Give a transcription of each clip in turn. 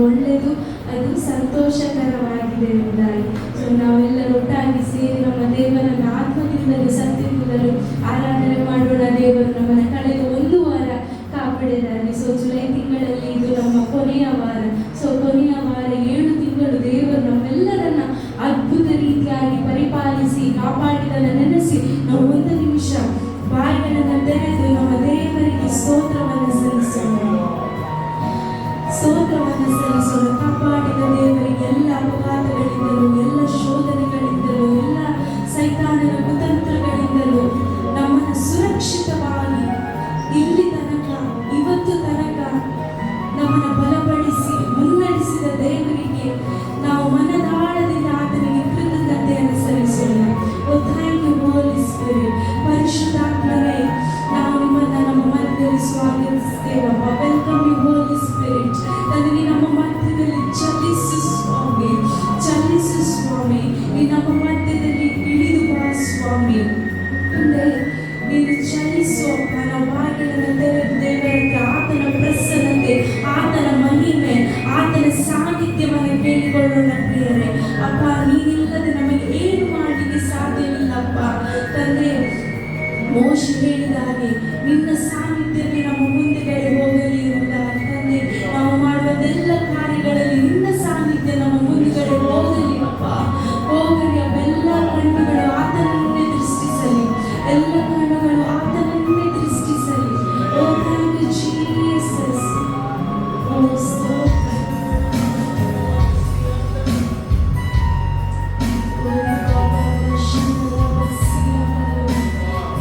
ಒಳ್ಳೆಯದು, ಅದು ಸಂತೋಷಕರವಾಗಿದೆ ಎಂದಾಗಿ. ಸೊ ನಾವೆಲ್ಲರೂ ಒಟ್ಟಾಗಿ ಸೇರಿ ನಮ್ಮ ದೇವರನ್ನು ಆತ್ಮದಿಂದಲೂ ಸತ್ಯದಿಂದಲೂ ಆರಾಧನೆ ಮಾಡೋಣ. ದೇವರು ನಮ್ಮನ್ನು ಕಳೆದ ಒಂದು ವಾರ ಕಾಪಾಡಿದ್ದಾರೆ. ಸೊ ಜುಲೈ ತಿಂಗಳಲ್ಲಿ ಇದು ನಮ್ಮ ಕೊನೆಯ ವಾರ. ಸೊ ಕೊನೆಯ ವಾರ 7 ತಿಂಗಳು ದೇವರು ನಮ್ಮೆಲ್ಲರನ್ನ ಅದ್ಭುತ ರೀತಿಯಾಗಿ ಪರಿಪಾಲಿಸಿ ಕಾಪಾಡಿದನ್ನು ನೆನೆಸಿ ನಾವು ಒಂದು ನಿಮಿಷ ಬಾಯಿಗಳನ್ನು ತೆರೆದು ನಮ್ಮ ದೇವರಿಗೆ ಸ್ತೋತ್ರವನ್ನು ಸಲ್ಲಿಸೋಣ. ಕಾಪಾಡಿದ ದೇವರಿಗೆ ಎಲ್ಲ ಅಪಘಾತಗಳಿಂದಲೂ, ಎಲ್ಲ ಶೋಧನೆಗಳಿಂದಲೂ, ಎಲ್ಲ ಸೈತಾನನ ಕುತಂತ್ರಗಳಿಂದಲೂ ನಮ್ಮನ್ನು ಸುರಕ್ಷಿತವಾಗಿ ಇಲ್ಲಿ ತನಕ, ಇವತ್ತು ತನಕ ನಮ್ಮನ್ನು ಬಲಪಡಿಸಿ ಮುನ್ನಡೆಸಿದ ದೇವರಿಗೆ ನಾವು ಮನದಾಳದಿಂದ ಆತನಿಗೆ ಕೃತಜ್ಞತೆಯನ್ನು ಸಲ್ಲಿಸೋಣ. Oh thank you holy spirit. ಪರಿಶುದ್ಧಾತ್ಮನೇ, ನಾವು ನಿಮ್ಮನ್ನು ನಮ್ಮ ಮಧ್ಯದಲ್ಲಿ ಸ್ವಾಗತಿಸ್ತೇವಪ್ಪ. Welcome you holy spirit. ತಂದೆ, ನಮ್ಮ ಮಧ್ಯದಲ್ಲಿ ಚಲಿಸು ಸ್ವಾಮಿ, ಚಲಿಸು ಸ್ವಾಮಿ. ನೀ ನಮ್ಮ ಮಧ್ಯದಲ್ಲಿ ಇಳಿದು ಬಾ ಸ್ವಾಮಿ. ತಂದೆ, ನೀನು ಚಲಿಸು ಅಪ್ಪ. ನಾವು ಬಾಗಿಲನ್ನು ತೆರೆದು ದೇವರ ಆತನ ಪ್ರಸನ್ನತೆ, ಆತನ ಮಹಿಮೆ, ಆತನ ಸಾನ್ನಿಧ್ಯವನ್ನು ಕೇಳಿಕೊಳ್ಳೋಣ ಪ್ರಿಯರೇ. ಅಪ್ಪ, ನೀನಿಲ್ಲದೆ ನಮಗೆ ಏನು ಮಾಡಲಿಕ್ಕೆ ಸಾಧ್ಯವಿಲ್ಲಪ್ಪ. ತಂದೆ, ಮೋಶೆ ಹೇಳಿದ ಹಾಗೆ ನಿನ್ನ ಸಾನ್ನಿಧ್ಯವೇ ನಮ್ಮ ಮುಂದೆಗಡೆ ಹೋಗಲಿ ಎಂಬುದಾಗಿ. ತಂದೆ, ನಾವು ಮಾಡುವುದೆಲ್ಲ ಕಾರ್ಯಗಳಲ್ಲಿ ನಿನ್ನ ಸಾನ್ನಿಧ್ಯ ನಮ್ಮ ಮುಂದೆಗಡೆ ಹೋಗಲಿ ಅಪ್ಪ, ಹೋಗಲಿ. ಅವೆಲ್ಲ ಕಣ್ಣುಗಳು ಆತನನ್ನೇ ದೃಷ್ಟಿಸಲಿ, ಎಲ್ಲ ಕಣ್ಣುಗಳು ಆತನನ್ನೇ ದೃಷ್ಟಿಸಲಿ. ಓ ಥ್ಯಾಂಕ್ ಯು ಜೀಸಸ್. ಓ ಸ್ತೋತ್ರ.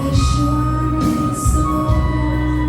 ಯೇಸುವೇ ಸ್ತೋತ್ರ.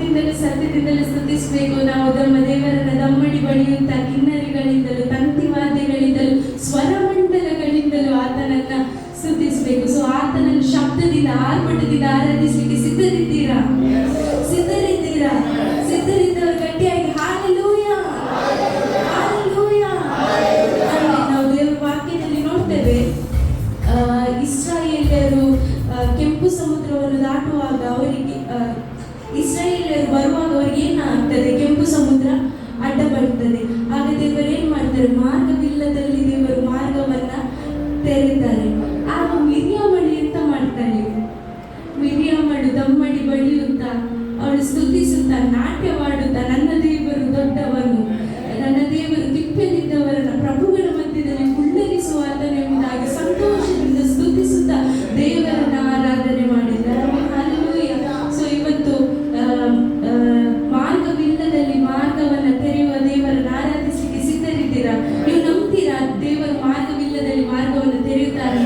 ಆತ್ಮದಿಂದಲೂ ಸತ್ಯದಿಂದಲೂ ಸ್ತುತಿಸಬೇಕು. ನಾವು ನಮ್ಮ ದೇವರನ್ನ ದಮ್ಮಡಿ ಬಡಿಯುತ್ತ ಕಿನ್ನರಿಗಳಿಂದಲೂ ತಂತಿವಾದ್ಯಗಳಿಂದಲೂ ಸ್ವರಮಂಡಲಗಳಿಂದಲೂ ಆತನನ್ನ ಸ್ತುತಿಸಬೇಕು. ಸೊ ಆತನನ್ನು ಶಬ್ದದಿಂದ ಆರ್ಭಟದಿಂದ ಆರಾಧಿಸಲಿಕ್ಕೆ ಸಿದ್ಧರಿದ್ದೀರಾ? ಸಿದ್ಧರಿದ್ದೀರಾ? ಸಿದ್ಧರಿದ್ದವರು ಗಟ್ಟಿಯಾಗಿ ಹಾಲೆಲೂಯಾ, ಹಾಲೆಲೂಯಾ. ನಾವು ದೇವರ ವಾಕ್ಯದಲ್ಲಿ ನೋಡ್ತೇವೆ, ಇಸ್ರಾಯೇಲ್ಯರು ಕೆಂಪು ಸಮುದ್ರವನ್ನು ದಾಟುವಾಗ ಅವರಿಗೆ ಇಸ್ರಾಯೇಲ್ಯರು ಬರುವಾಗ ಅವರಿಗೆ ಏನಾಗ್ತದೆ? ಕೆಂಪು ಸಮುದ್ರ ಅಡ್ಡ ಬರ್ತದೆ. ಆಗ ದೇವರು ಏನ್ ಮಾಡ್ತಾರೆ? ಮಾರ್ಗವಿಲ್ಲದಲ್ಲಿ ದೇವರು ಮಾರ್ಗವನ್ನ ತೆರೀತಾರೆ. ಆಗ ಮಿರಿಯಾಮಳು ಎಂತ ಮಾಡ್ತಾಳೆ? ಮಿರಿಯಾಮಳು ದಮ್ಮಡಿ ಬಡಿಯುತ್ತ, ಅವಳು ಸ್ತುತಿಸುತ್ತ, ನಾಟ್ಯವಾಡುತ್ತಾ, ನನ್ನ ದೇವರು ದೊಡ್ಡವನು, ನನ್ನ ದೇವರು ತಿಪ್ಪೆಲಿದ್ದವರನ್ನ ಪ್ರಭುಗಳ ಮಧ್ಯದಲ್ಲಿ ಕುಳ್ಳರಿಸುವ ಆತನೆಂಬುದಾಗಿ ಸಂತೋಷದಿಂದ ಸ್ತುತಿಸುತ್ತ ದೇವರನ್ನ ಆರಾಧನೆ ಮಾಡಿದ್ದಾರೆ. ಹಲ್ಲೆಲೂಯಾ. ಸೊ ಇವತ್ತು ಮಾರ್ಗವಿಲ್ಲದಲ್ಲಿ ಮಾರ್ಗವನ್ನ ತೆರೆಯುವ ದೇವರನ್ನ ಆರಾಧಿಸಲಿಕ್ಕೆ ಸಿದ್ಧರಿದ್ದೀರಾ? ನೀವು ನಂಬ್ತೀರಾ ದೇವರು ಮಾರ್ಗವಿಲ್ಲದಲ್ಲಿ ಮಾರ್ಗವನ್ನು ತೆರೆಯುತ್ತಾರೆ?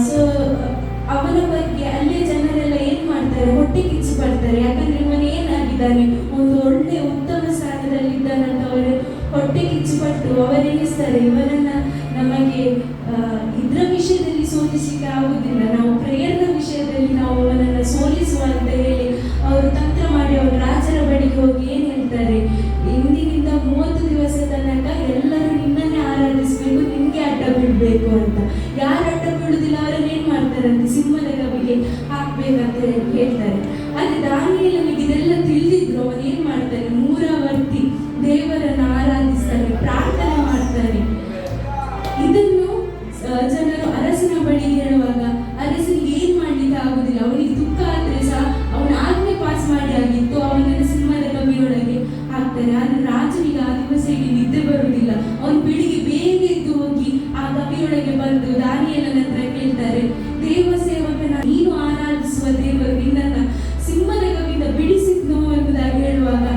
ಸೊ ಅವನ ಬಗ್ಗೆ ಅಲ್ಲೇ ಜನರೆಲ್ಲ ಏನ್ ಮಾಡ್ತಾರೆ, ಹೊಟ್ಟೆ ಕಿಚ್ಚು ಪಡ್ತಾರೆ. ಯಾಕಂದ್ರೆ ಇವನು ಏನಾಗಿದ್ದಾನೆ, ಒಂದು ಒಳ್ಳೆ ಉತ್ತಮ ಸ್ಥಾನದಲ್ಲಿ ಇದ್ದಾನಂತ ಅವರು ಹೊಟ್ಟೆ ಕಿಚ್ಚು ಪಟ್ಟು ಅವರೆನಿಸ್ತಾರೆ, ಇವನನ್ನ ನಮಗೆ ಇದ್ರ ವಿಷಯದಲ್ಲಿ ಸೋಲಿಸಲಿಕ್ಕೆ ಆಗುದಿಲ್ಲ, ನಾವು ಪ್ರೇಯರ್ನ ವಿಷಯದಲ್ಲಿ ನಾವು ಅವನನ್ನ ಸೋಲಿಸುವ ಅಂತ ಹೇಳಿ ಅವರು ತಂತ್ರ ಮಾಡಿ ಅವರು ರಾಜರ ಬಳಿಗೆ ಹೋಗಿ ಏನ್ ಹೇಳ್ತಾರೆ, ಇಂದಿನಿಂದ 30 ದಿವಸ ತನಕ ಎಲ್ಲರೂ ನಿನ್ನನ್ನೇ ಆರಾಧಿಸ್ಬೇಕು, ನಿನ್ಗೆ ಅಡ್ಡ ಬೀಳ್ಬೇಕು ಅಂತ. ಯಾರು ಅಡ್ಡ ಬೀಳುದಿಲ್ಲ ಅವರನ್ನ ಏನ್ ಮಾಡ್ತಾರಂತೆ, ಸಿಂಹದ ಗವಿಗೆ ಹಾಕ್ಬೇಕಂತ ಹೇಳ್ತಾರೆ. ಆದ್ರೆ ದಾನಿಯೇಲನಿಗೆ ಇದೆಲ್ಲ ತಿಳಿದಿದ್ರು ಅವನು ಏನ್ ಮಾಡ್ತಾನೆ, 3 ವರ್ತಿ ದೇವರನ್ನ ಆರಾಧಿಸ್ತಾನೆ, ಪ್ರಾರ್ಥನೆ ಮಾಡ್ತಾನೆ. ಇದನ್ನು ಜನರು ಅರಸನ ಬಳಿ ಹೇಳುವಾಗ ಅರಸನಿಗೆ ಏನ್ ಮಾಡ್ಲಿಕ್ಕೆ ಆಗುದಿಲ್ಲ. ಅವನಿಗೆ ದುಃಖ ಆದ್ರೆ ಸಹ ಅವನ ಆಜ್ಞೆ ಪಾಸ್ ಮಾಡಿ ಆಗಿತ್ತು, ಅವನನ್ನು ಸಿಂಹದ ಗವಿಯೊಳಗೆ ಹಾಕ್ತಾರೆ. ಆದ್ರೆ ರಾಜನಿಗೆ ಆ ದಿವಸ ಇಡೀ ನಿದ್ದೆ ಬರುವುದಿಲ್ಲ. ಅವನು ಬೆಳಿಗ್ಗೆ ಬೇಗ ಎದ್ದು ಹೋಗಿ ಆ ಗವಿಯೊಳಗೆ ಬಂದು ದಾನಿಯೇಲನ ಹತ್ರ ಕೇಳ್ತಾರೆ, ದೇವ ಸೇವಕನ ನೀನು ಆರಾಧಿಸುವ ದೇವರು ನಿನ್ನನ್ನ ಸಿಂಹದ ಗವಿಯಿಂದ ಬಿಡಿಸಿದ್ನು ಎಂಬುದಾಗಿ ಹೇಳುವಾಗ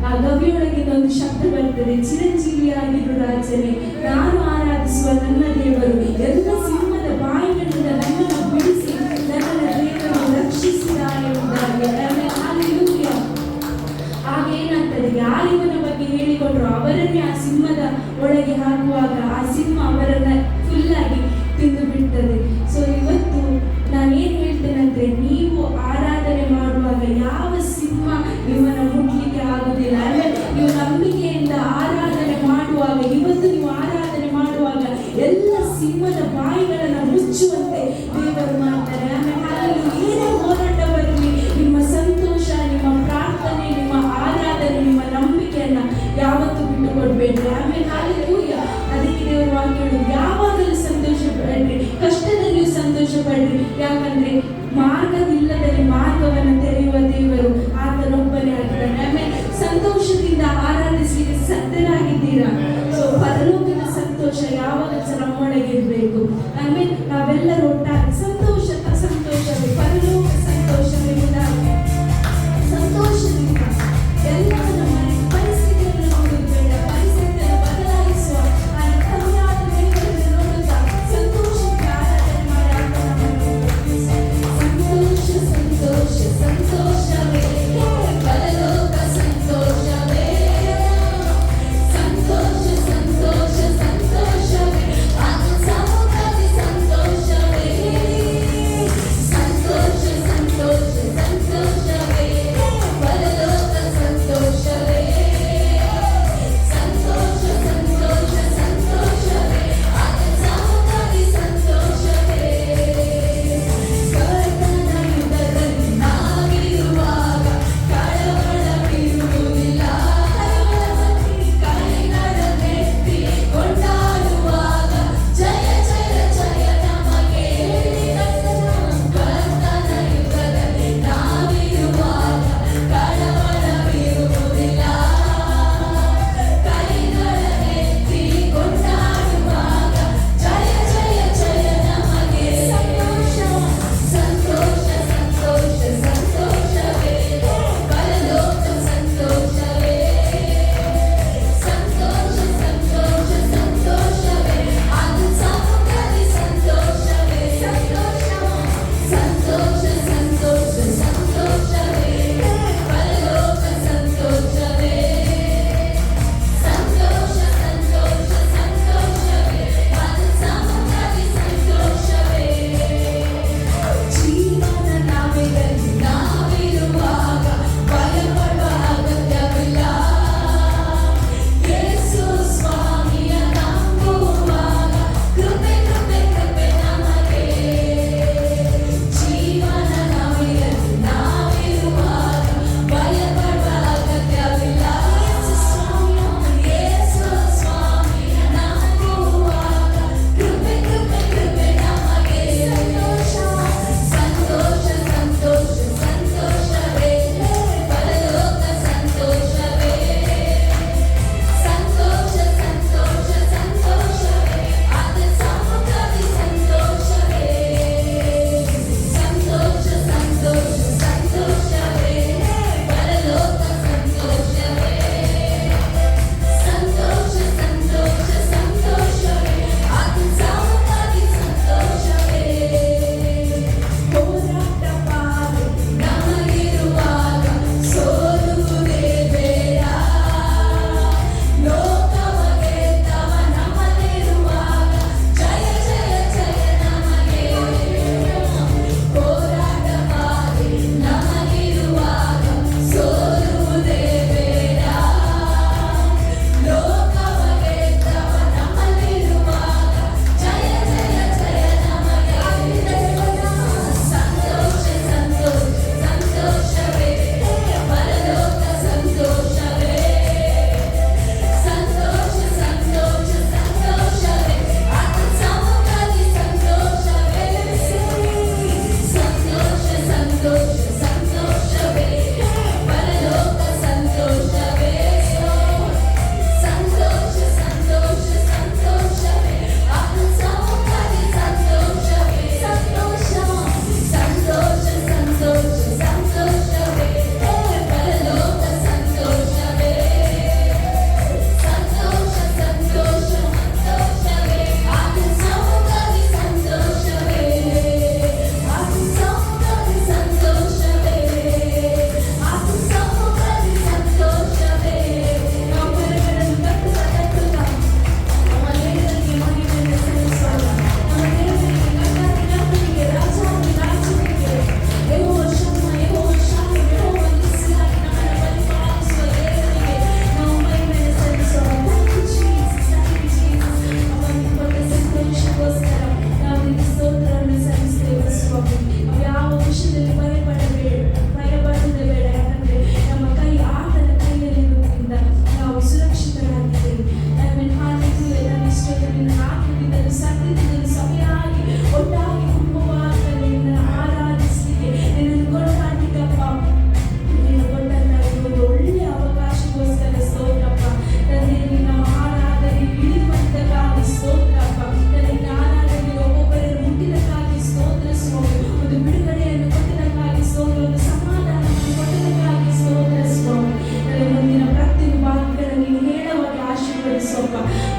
ಆ ಗವಿಯೊಳಗಿಂದ ಒಂದು ಶಬ್ದ ಬರ್ತದೆ, ಚಿರಂಜೀವಿಯಾಗಿರು ರಾಜನೇ, ನಾನು ಆರಾಧಿಸುವ ನನ್ನ ದೇವರು ಎಲ್ಲ ಸಿಂಹದ ಬಾಯಿಗಳಿಂದ ನನ್ನನ್ನು ಬಿಡಿಸಿ ನನ್ನ ದೇವರು ರಕ್ಷಿಸಿದ್ದಾನೆ ಎಂಬುದಾಗಿ. ಆಗೇನಾಗ್ತದೆ, ಯಾರಿವನ ಬಗ್ಗೆ ಹೇಳಿಕೊಂಡ್ರು ಅವರನ್ನೇ ಆ ಸಿಂಹದ ಒಳಗೆ ಹಾಕುವಾಗ ಆ ಸಿಂಹ ಅವರನ್ನ ಫುಲ್ ಆಗಿ ತಿಂದು ಬಿಡ್ತದೆ. ಸೊ ಇವತ್ತು ನಾನೇನ್ ಹೇಳ್ತೇನೆಂದ್ರೆ, ನೀವು ಆರಾಧನೆ ಮಾಡುವಾಗ ಯಾವ ಸಿಂಹ ನಿಮ್ಮನ್ನ ಮುಟ್ಲಿಕ್ಕೆ ಆಗುದಿಲ್ಲ. ಅಂದ್ರೆ ನೀವು ನಂಬಿಕೆಯಿಂದ ಆರಾಧನೆ ಮಾಡುವಾಗ, ಇವತ್ತು ನೀವು ಆರಾಧನೆ ಮಾಡುವಾಗ ಎಲ್ಲ ಸಿಂಹದ ಬಾಯಿಗಳನ್ನ ಮುಚ್ಚುವಂತೆ ದೇವರು ಮಾಡ್ತಾರೆ. ಆಮೇಲೆ ಏನೇ ಹೋರಾಟ ಬರಲಿ, ನಿಮ್ಮ ಸಂತೋಷ, ನಿಮ್ಮ ಪ್ರಾರ್ಥನೆ, ನಿಮ್ಮ ಆರಾಧನೆ, ನಿಮ್ಮ ನಂಬಿಕೆಯನ್ನ ಯಾವತ್ತೂ ಬಿಟ್ಟು ಕೊಡ್ಬೇಡ್ರಿ. ಆಮೇಲೆ ಹಾಲೆಲೂಯಾ. ಅದಕ್ಕೆ ದೇವರು ವಾಕ್ಯ ಹೇಳುವುದು, ಯಾವಾಗಲೂ ಸಂತೋಷ ಪಡ್ರಿ, ಕಷ್ಟದಲ್ಲಿಯೂ ಸಂತೋಷ ಪಡ್ರಿ. ಯಾಕಂದ್ರೆ ಮಾರ್ಗವಿಲ್ಲದಲ್ಲಿ ಮಾರ್ಗವನ್ನು ತೆರೆಯುವ ದೇವರು ಆತನೊಬ್ಬನೇ ಆಗಿದ್ದಾನೆ. ಆಮೇಲೆ ಸಂತೋಷದಿಂದ ಆರಾಧಿಸಲಿಕ್ಕೆ ಸಿದ್ಧರಾಗಿದ್ದೀರಾ. ಸೊ ಪರಲೋಕದ ಸಂತೋಷ ಯಾವಾಗ ನಮ್ಮೊಳಗೆ ಇರಬೇಕು. ಆಮೇಲೆ ನಾವೆಲ್ಲರೂ ಒಟ್ಟಾಗಿ ಸಂತೋಷ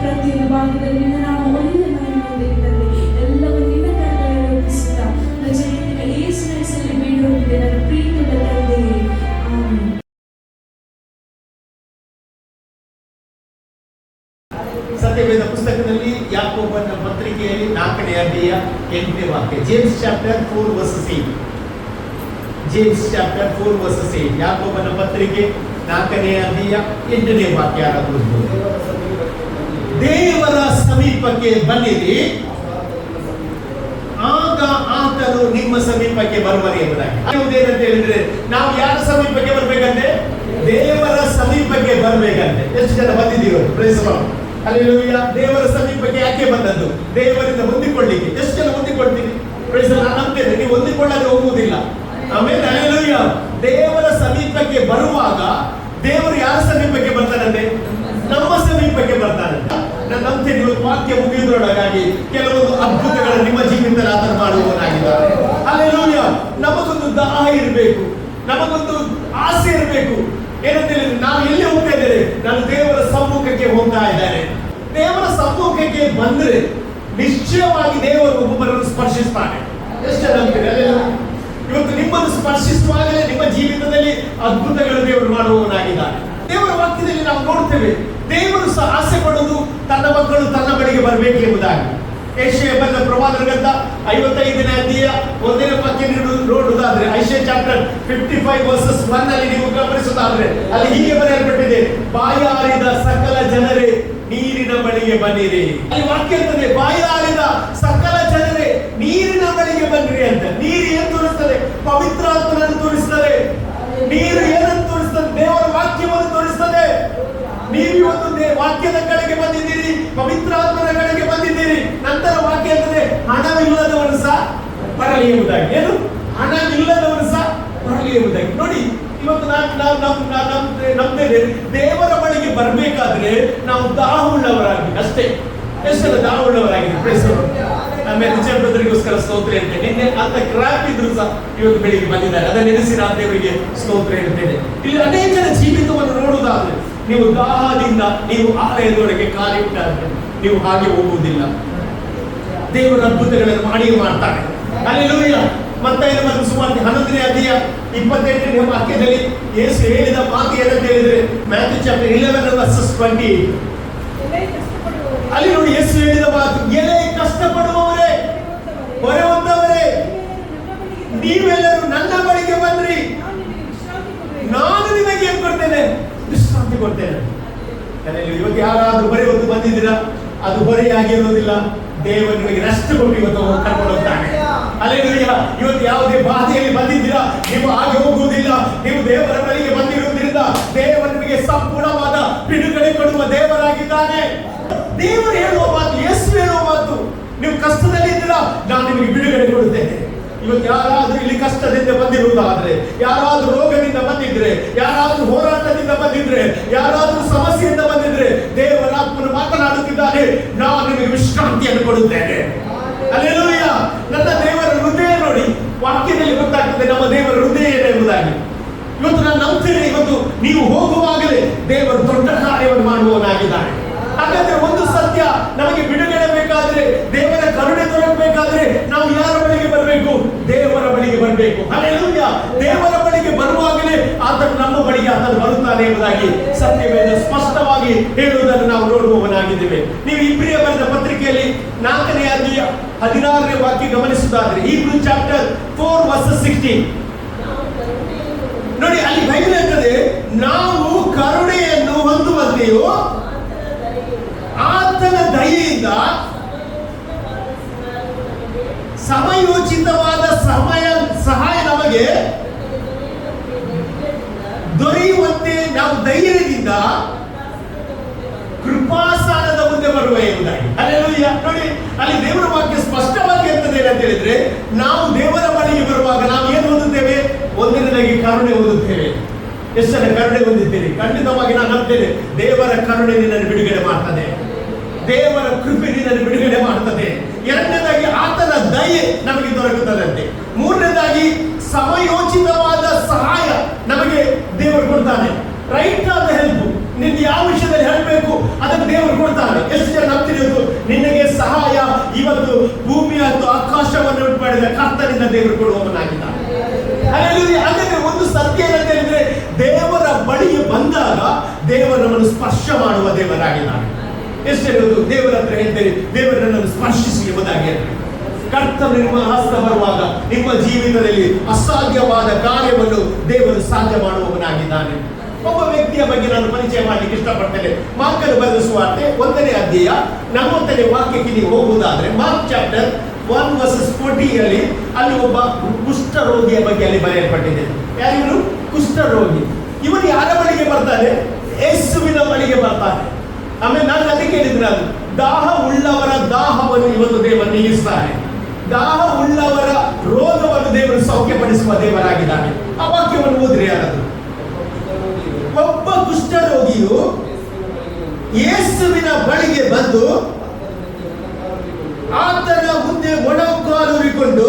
ಪ್ರತಿಯೊಂದು ಭಾಗದಲ್ಲಿ ನಿನ್ನ ನಾಮ ಒಂದೇ ಮಹಿಮೆಯಲ್ಲಿ ತಂದೆ ಎಲ್ಲವನ್ನು ನಿನ್ನ ಕರಗಳಲ್ಲಿ ಒಪ್ಪಿಸುತ್ತಾ ಯೇಸುವಿನ ಹೆಸರಲ್ಲಿ ಬೇಡುವಂತೆ ನನ್ನ ಪ್ರೀತಿಯ ತಂದೆಯೇ, ಆಮೆನ್. ಸತ್ಯವೇದ ಪುಸ್ತಕದಲ್ಲಿ ಯಾಕೋಬನ ಪತ್ರಿಕೆಯಲ್ಲಿ 4ನೇ ಅಧ್ಯಾಯ 8ನೇ ವಾಕ್ಯ, James chapter 4 versus 8. James chapter 4 versus 8, ಯಾಕೋಬನ ಪತ್ರಿಕೆ 4ನೇ ಅಧ್ಯಾಯ 8ನೇ ವಾಕ್ಯ. ದೇವರ ಸಮೀಪಕ್ಕೆ ಬನ್ನಿರಿ, ಆಗ ಆತನು ನಿಮ್ಮ ಸಮೀಪಕ್ಕೆ ಬರುವನು ಎಂಬುದಾಗಿ. ಏನಂತ ಹೇಳಿದ್ರೆ ನಾವು ಯಾರ ಸಮೀಪಕ್ಕೆ ಬರ್ಬೇಕಂತೆ? ದೇವರ ಸಮೀಪಕ್ಕೆ ಬರ್ಬೇಕಂತೆ. ಎಷ್ಟು ಜನ ಬಂದಿದ್ದೀವಿ? Praise the lord. ಹಲ್ಲೆಲೂಯಾ. ದೇವರ ಸಮೀಪಕ್ಕೆ ಯಾಕೆ ಬಂದದ್ದು? ದೇವರಿಂದ ಹೊಂದಿಕೊಳ್ಳಿಕ್ಕೆ. ಎಷ್ಟು ಜನ ಹೊಂದಿಕೊಳ್ತೀವಿ? Price the lord. ನಾನು ನಂಬ್ತೇನೆ ನೀವು ಹೊಂದಿಕೊಳ್ಳದೆ ಹೋಗುವುದಿಲ್ಲ. ಆಮೇಲೆ ಹಲ್ಲೆಲೂಯಾ. ದೇವರ ಸಮೀಪಕ್ಕೆ ಬರುವಾಗ ದೇವರು ಯಾರ ಸಮೀಪಕ್ಕೆ ಬರ್ತಾನಂತೆ? ನಮ್ಮ ಸಮೀಪಕ್ಕೆ ಬರ್ತಾನಂತೆ. ನಾನು ನಂಬ್ತೇನೆ ಇವತ್ತು ವಾಕ್ಯ ಮುಗಿಯುವುದರೊಳಗಾಗಿ ಕೆಲವೊಂದು ಅದ್ಭುತಗಳು ನಿಮ್ಮ ಜೀವಿತದಲ್ಲಿ ಆತನ ಮಾಡುವವನಾಗಿದ್ದಾರೆ. ಹಲ್ಲೆಲೂಯಾ. ನಮಗೊಂದು ದಾಹ ಇರಬೇಕು, ನಮಗೊಂದು ಆಸೆ ಇರಬೇಕು. ಏನಂತ ಹೇಳಿದ್ರೆ ನಾವು ಎಲ್ಲಿ ಹೋಗ್ತಾ ಇದ್ದೇವೆ? ನಾನು ದೇವರ ಸಮ್ಮುಖಕ್ಕೆ ಹೋಗ್ತಾ ಇದ್ದೇನೆ. ದೇವರ ಸಮ್ಮುಖಕ್ಕೆ ಬಂದ್ರೆ ನಿಶ್ಚಯವಾಗಿ ದೇವರು ಒಬ್ಬೊಬ್ಬರನ್ನು ಸ್ಪರ್ಶಿಸ್ತಾನೆ. ಎಷ್ಟು ನಂಬ್ತೀರಿ? ಇವತ್ತು ನಿಮ್ಮನ್ನು ಸ್ಪರ್ಶಿಸುವಾಗಲೇ ನಿಮ್ಮ ಜೀವಿತದಲ್ಲಿ ಅದ್ಭುತಗಳು ದೇವರು ಮಾಡುವವನಾಗಿದ್ದಾನೆ. ದೇವರ ವಾಕ್ಯದಲ್ಲಿ ನಾವು ನೋಡ್ತೇವೆ, ದೇವರು ಸಹ ಆಸೆ ಪಡುವುದು ತನ್ನ ಮಕ್ಕಳು ತನ್ನ ಬಳಿಗೆ ಬರಬೇಕು ಎಂಬುದಾಗಿ. ಯೆಶಾಯ ಬರೆದ ಪ್ರವಾದನ ಗ್ರಂಥ 55ನೇ ಅಧ್ಯಾಯ 1ನೇ ವಾಕ್ಯ ನೋಡುವುದಾದ್ರೆ, ಯೆಶಾಯ ಚಾಪ್ಟರ್ 55 ವರ್ಸಸ್ 1 ಅಲ್ಲಿ ನೀವು ಗಮನಿಸುವುದಾದ್ರೆ ಅಲ್ಲಿ ಹೀಗೆ ಬರೆಯಲ್ಪಟ್ಟಿದೆ, ಬಾಯಾರಿದ ಸಕಲ ಜನರೇ ನೀರಿನ ಬಳಿಗೆ ಬನ್ನಿರಿ. ಅಲ್ಲಿ ವಾಕ್ಯ ಇರ್ತದೆ, ಬಾಯಾರಿದ ಸಕಲ ಜನರೇ ನೀರಿನ ಬಳಿಗೆ ಬನ್ನಿರಿ ಅಂತ. ನೀರು ಏನು ತೋರಿಸ್ತದೆ? ಪವಿತ್ರಾತ್ಮನನ್ನು ತೋರಿಸ್ತದೆ. ನೀರು ಏನನ್ನು ತೋರಿಸ್ತದೆ? ದೇವರ ವಾಕ್ಯವನ್ನು ತೋರಿಸ್ತದೆ. ನೀವು ಇವತ್ತು ವಾಕ್ಯದ ಕಡೆಗೆ ಬಂದಿದ್ದೀರಿ, ಪವಿತ್ರಾತ್ಮನ ಕಡೆಗೆ ಬಂದಿದ್ದೀರಿ. ನಂತರ ವಾಕ್ಯ ಇರ್ತದೆ, ಹಣವಿಲ್ಲದವನು ಸಹ ಬರಲಿ ಎಂಬುದಾಗಿ. ಏನು? ಹಣವಿಲ್ಲದವನು ಸಹ ಬರಲಿ ಎಂಬುದಾಗಿ. ನೋಡಿ, ಇವತ್ತು ನಮ್ದೇನೆ ದೇವರ ಬಳಿಗೆ ಬರಬೇಕಾದ್ರೆ ನಾವು ದಾಹವುಳ್ಳವರಾಗಿ ಅಷ್ಟೇ. ಎಷ್ಟು ದಾಹವುಳ್ಳವರಾಗಿ. ಆಮೇಲೆ ರಿಚರ್ಡ್ ಬ್ರದರಿಗೋಸ್ಕರ ಸ್ತೋತ್ರ ಹೇಳ್ತೇನೆ. ನಿನ್ನೆ ಅಂತ ಕ್ರಾಪ್ ಇದ್ರು ಸಹ ಇವತ್ತು ಬೆಳಿಗ್ಗೆ ಬಂದಿದ್ದಾರೆ. ಅದನ್ನ ನೆನೆಸಿ ನಾನು ದೇವರಿಗೆ ಸ್ತೋತ್ರ ಹೇಳ್ತೇನೆ. ಇಲ್ಲಿ ಅನೇಕರ ಜೀವಿತವನ್ನು ನೋಡುವುದಾದ್ರೆ ನೀವು ದಾಹದಿಂದ ನೀವು ಆಲಯದವರೆಗೆ ಕಾಲಿಟ್ಟಾದ್ರೆ ನೀವು ಹಾಗೆ ಹೋಗುವುದಿಲ್ಲ. ದೇವರ ಅದ್ಭುತಗಳನ್ನು ಮಾಡಿಯೇ ಮಾಡ್ತಾನೆ. ಹಲ್ಲೆಲೂಯಾ. ಮತ್ತಾಯನ ಸುಮಾರು 11ನೇ ಅಧ್ಯಾಯ 28ನೇ ವಾಕ್ಯದಲ್ಲಿ ಯೇಸು ಹೇಳಿದ ಮಾತು ಏನಂತ ಹೇಳಿದ್ರೆ, ಮ್ಯಾಥ್ಯೂ ಚಾಪ್ಟರ್ 11 ವರ್ಸಸ್ 20, ಅಲ್ಲಿ ನೋಡಿ ಯೇಸು ಹೇಳಿದ ಮಾತು, ಎಲೆ ಕಷ್ಟಪಡುವವರೇ, ಹೊರೆಹೊತ್ತವರೇ, ನೀವೆಲ್ಲರೂ ನನ್ನ ಬಳಿಗೆ ಬನ್ನಿರಿ, ನಾನು ನಿಮಗೆ ಏನ್ ಕೊಡ್ತೇನೆ? ವಿಶ್ರಾಂತಿ ಕೊಡ್ತೇನೆ. ಇವತ್ತು ಯಾರಾದ್ರೂ ಹೊರೆ ಹೊತ್ತು ಬಂದಿದ್ದೀರಾ? ಅದು ಹೊರೆಯಾಗಿರೋದಿಲ್ಲ. ದೇವರು ನಿಮಗೆ ರೆಸ್ಟ್ ಕೊಟ್ಟು ಇವತ್ತು ಕರ್ಕೊಂಡು ಹೋಗ್ತಾನೆ. ಹಲ್ಲೆಲೂಯಾ. ಇವತ್ತು ಯಾವುದೇ ಬಾಧೆಯಲ್ಲಿ ಬಂದಿದ್ದೀರಾ? ನೀವು ಹಾಗೆ ಹೋಗುವುದಿಲ್ಲ. ನೀವು ದೇವರ ಬಳಿಗೆ ಬಂದಿರುವುದರಿಂದ ದೇವರು ನಿಮಗೆ ಸಂಪೂರ್ಣವಾದ ಬಿಡುಗಡೆ ಕೊಡುವ ದೇವರಾಗಿದ್ದಾನೆ. ದೇವರು ಹೇಳುವ ಮಾತು, ಯೇಸು ಹೇಳುವ ಮಾತು, ನೀವು ಕಷ್ಟದಲ್ಲಿ ಇದ್ದೀರಾ, ನಾನು ನಿಮಗೆ ಬಿಡುಗಡೆ ಕೊಡುತ್ತೇನೆ. ಇವತ್ತು ಯಾರಾದ್ರೂ ಇಲ್ಲಿ ಕಷ್ಟದಿಂದ ಬಂದಿರುವುದಾದ್ರೆ, ಯಾರಾದ್ರೂ ರೋಗದಿಂದ ಬಂದಿದ್ರೆ, ಯಾರಾದ್ರೂ ಹೋರಾಟದಿಂದ ಬಂದಿದ್ರೆ, ಯಾರಾದ್ರೂ ಸಮಸ್ಯೆಯಿಂದ ಬಂದಿದ್ರೆ, ದೇವರ ಆತ್ಮನು ಮಾತನಾಡುತ್ತಿದ್ದಾನೆ, ನಾನು ನಿಮಗೆ ವಿಶ್ರಾಂತಿಯನ್ನು ಕೊಡುತ್ತೇನೆ. ಹಲ್ಲೆಲೂಯಾ. ನನ್ನ ದೇವರ ಹೃದಯ ನೋಡಿ, ವಾಕ್ಯದಲ್ಲಿ ಗೊತ್ತಾಗ್ತದೆ ನಮ್ಮ ದೇವರ ಹೃದಯ ಏನು ಎಂಬುದಾಗಿ. ಇವತ್ತು ನಾನು ನಂಬ್ತೇನೆ, ಇವತ್ತು ನೀವು ಹೋಗುವಾಗಲೇ ದೇವರು ದೊಡ್ಡ ಕಾರ್ಯವನ್ನು ಮಾಡುವವನಾಗಿದ್ದಾನೆ. ಹಾಗಾದ್ರೆ ಒಂದು ಸತ್ಯ, ನಮಗೆ ಬಿಡುಗಡೆ ಬೇಕಾದ್ರೆ, ದೇವರ ಕರುಣೆ ದೊರಕಬೇಕಾದ್ರೆ ನಾವು ಯಾರ ಬಳಿಗೆ ಬರಬೇಕು? ದೇವರ ಬಳಿಗೆ ಬರಬೇಕು. ಹಲ್ಲೆಲೂಯಾ. ದೇವರ ಬಳಿಗೆ ಬರುವಾಗಲೇ ಆತನು ನಮ್ಮ ಬಳಿಗೆ ಆತನು ಬರುತ್ತಾನೆ ಎಂಬುದಾಗಿ ಸತ್ಯವೇದ ಸ್ಪಷ್ಟವಾಗಿ ಹೇಳುವುದನ್ನು ನಾವು ನೋಡುವವನಾಗಿದ್ದೇವೆ. ನೀವು ಇಬ್ರಿಯ ಬರೆದ ಪತ್ರಿಕೆಯಲ್ಲಿ 4ನೇ ಅಧ್ಯಾಯ 16ನೇ ವಾಕ್ಯ ಗಮನಿಸುವುದಾದ್ರೆ, ಹೀಬ್ರೂ ಚಾಪ್ಟರ್ 4 ವರ್ಸಸ್ 16 ನೋಡಿ, ಅಲ್ಲಿ ಬೈಬಲ್ ಹೇಳ್ತದೆ, ನಾವು ಕರುಣೆಯನ್ನು ಹೊಂದುವಂತೆಯೂ ಆತನ ದಯೆಯಿಂದ ಸಮಯೋಚಿತವಾದ ಸಹಾಯ ನಮಗೆ ದೊರೆಯುವಂತೆ ನಾವು ಧೈರ್ಯದಿಂದ ಕೃಪಾಸಾನದ ಮುಂದೆ ಬರುವ ಎಂಬುದಾಗಿ. ಹಲ್ಲೆಲೂಯಾ. ನೋಡಿ, ಅಲ್ಲಿ ದೇವರ ವಾಕ್ಯ ಸ್ಪಷ್ಟವಾಗಿ ಇರ್ತದೆ ಏನಂತ ಹೇಳಿದ್ರೆ, ನಾವು ದೇವರ ಬಳಿಗೆ ಬರುವಾಗ ನಾವು ಏನು ಹೊಂದುತ್ತೇವೆ? ಒಂದನೇದಾಗಿ ಕರುಣೆ ಹೊಂದುತ್ತೇವೆ. ಎಷ್ಟು ಜನ ಕರುಣೆ ಹೊಂದಿದ್ದೇನೆ? ಖಂಡಿತವಾಗಿ ನಾನು ನಂಬ್ತೇನೆ, ದೇವರ ಕರುಣೆ ನಿನ್ನನ್ನು ಬಿಡುಗಡೆ ಮಾಡ್ತದೆ, ದೇವರ ಕೃಪೆ ನಿನ್ನನ್ನು ಬಿಡುಗಡೆ ಮಾಡ್ತದೆ. ಎರಡನೇದಾಗಿ ಆತನ ದಯೆ ನಮಗೆ ದೊರಕುತ್ತದಂತೆ. ಮೂರನೇದಾಗಿ ಸಮಯೋಚಿತವಾದ ಸಹಾಯ ನಮಗೆ ದೇವರು ಕೊಡ್ತಾನೆ. ರೈಟ್ ಆದ ಹೆಲ್ಪ್. ನಿನ್ಗೆ ಯಾವ ವಿಷಯದಲ್ಲಿ ಹೇಳಬೇಕು ಅದನ್ನು ದೇವರು ಕೊಡ್ತಾನೆ. ಎಷ್ಟು ಜನ ನಂಬ್ತೀರಿ? ನಿನಗೆ ಸಹಾಯ ಇವತ್ತು ಭೂಮಿ ಮತ್ತು ಆಕಾಶವನ್ನು ಉಂಟು ಮಾಡಿದ ಕರ್ತನಿಂದ ದೇವರು ಕೊಡುವವನಾಗಿದ್ದಾನೆ. ಹಾಗಾದ್ರೆ ಒಂದು ಸತ್ಯ ಏನಂತ ಹೇಳಿದ್ರೆ, ದೇವರ ಬಳಿಗೆ ಬಂದಾಗ ದೇವರು ನಮ್ಮನ್ನು ಸ್ಪರ್ಶ ಮಾಡುವ ದೇವರಾಗಿದ್ದಾನೆ. ಎಷ್ಟು ಹೇಳುವುದು? ದೇವರ ಹತ್ರ ಹೇಳ್ತೇವೆ, ದೇವರನ್ನು ಸ್ಪರ್ಶಿಸಿ ಎಂಬುದಾಗಿ ಹೇಳ್ತೇವೆ. ಕರ್ತನ ನಿಮ್ಮ ಹಸ್ತ ಬರುವಾಗ ನಿಮ್ಮ ಜೀವಿತದಲ್ಲಿ ಅಸಾಧ್ಯವಾದ ಕಾರ್ಯವನ್ನು ದೇವರು ಸಾಧ್ಯ ಮಾಡುವವನಾಗಿದ್ದಾನೆ. ಒಬ್ಬ ವ್ಯಕ್ತಿಯ ಬಗ್ಗೆ ನಾನು ಪರಿಚಯ ಮಾಡಲಿಕ್ಕೆ ಇಷ್ಟಪಡ್ತೇನೆ. ಮಾರ್ಕನು ಬರೆದ ಸುವಾರ್ತೆ 1ನೇ ಅಧ್ಯಾಯ 40ನೇ ವಾಕ್ಯಕ್ಕೆ ನೀವು ಹೋಗುವುದಾದ್ರೆ, ಮಾರ್ಕ್ ಚಾಪ್ಟರ್ 1:40 ಅಲ್ಲಿ ಒಬ್ಬ ಕುಷ್ಠರೋಗಿಯ ಬಗ್ಗೆ ಅಲ್ಲಿ ಬರೆಯಲ್ಪಟ್ಟಿದೆ. ಯಾರಿವರು? ಕುಷ್ಠರೋಗಿ. ಇವನು ಯಾರ ಬಳಿಗೆ ಬರ್ತಾನೆ? ಯೇಸುವಿನ ಬಳಿಗೆ ಬರ್ತಾನೆ. ಆಮೇಲೆ ನಾನು ಅದಕ್ಕೆ ಹೇಳಿದ್ರೆ, ಅದು ದಾಹ ಉಳ್ಳವರ ದಾಹವನ್ನು ಇವತ್ತು ದೇವರು ನೀಗಿಸ್ತಾನೆ. ದಾಹ ಉಳ್ಳವರ ರೋಗವನ್ನು ದೇವರು ಸೌಖ್ಯಪಡಿಸುವ ದೇವರಾಗಿದ್ದಾನೆ. ಆ ವಾಕ್ಯವನ್ನು ಓದ್ರಿ. ಯಾರದು? ಒಬ್ಬ ಕುಷ್ಠರೋಗಿಯು ಯೇಸುವಿನ ಬಳಿಗೆ ಬಂದು ಆತನ ಮುಂದೆ ಮೊಣಕಾಲೂರಿಕೊಂಡು,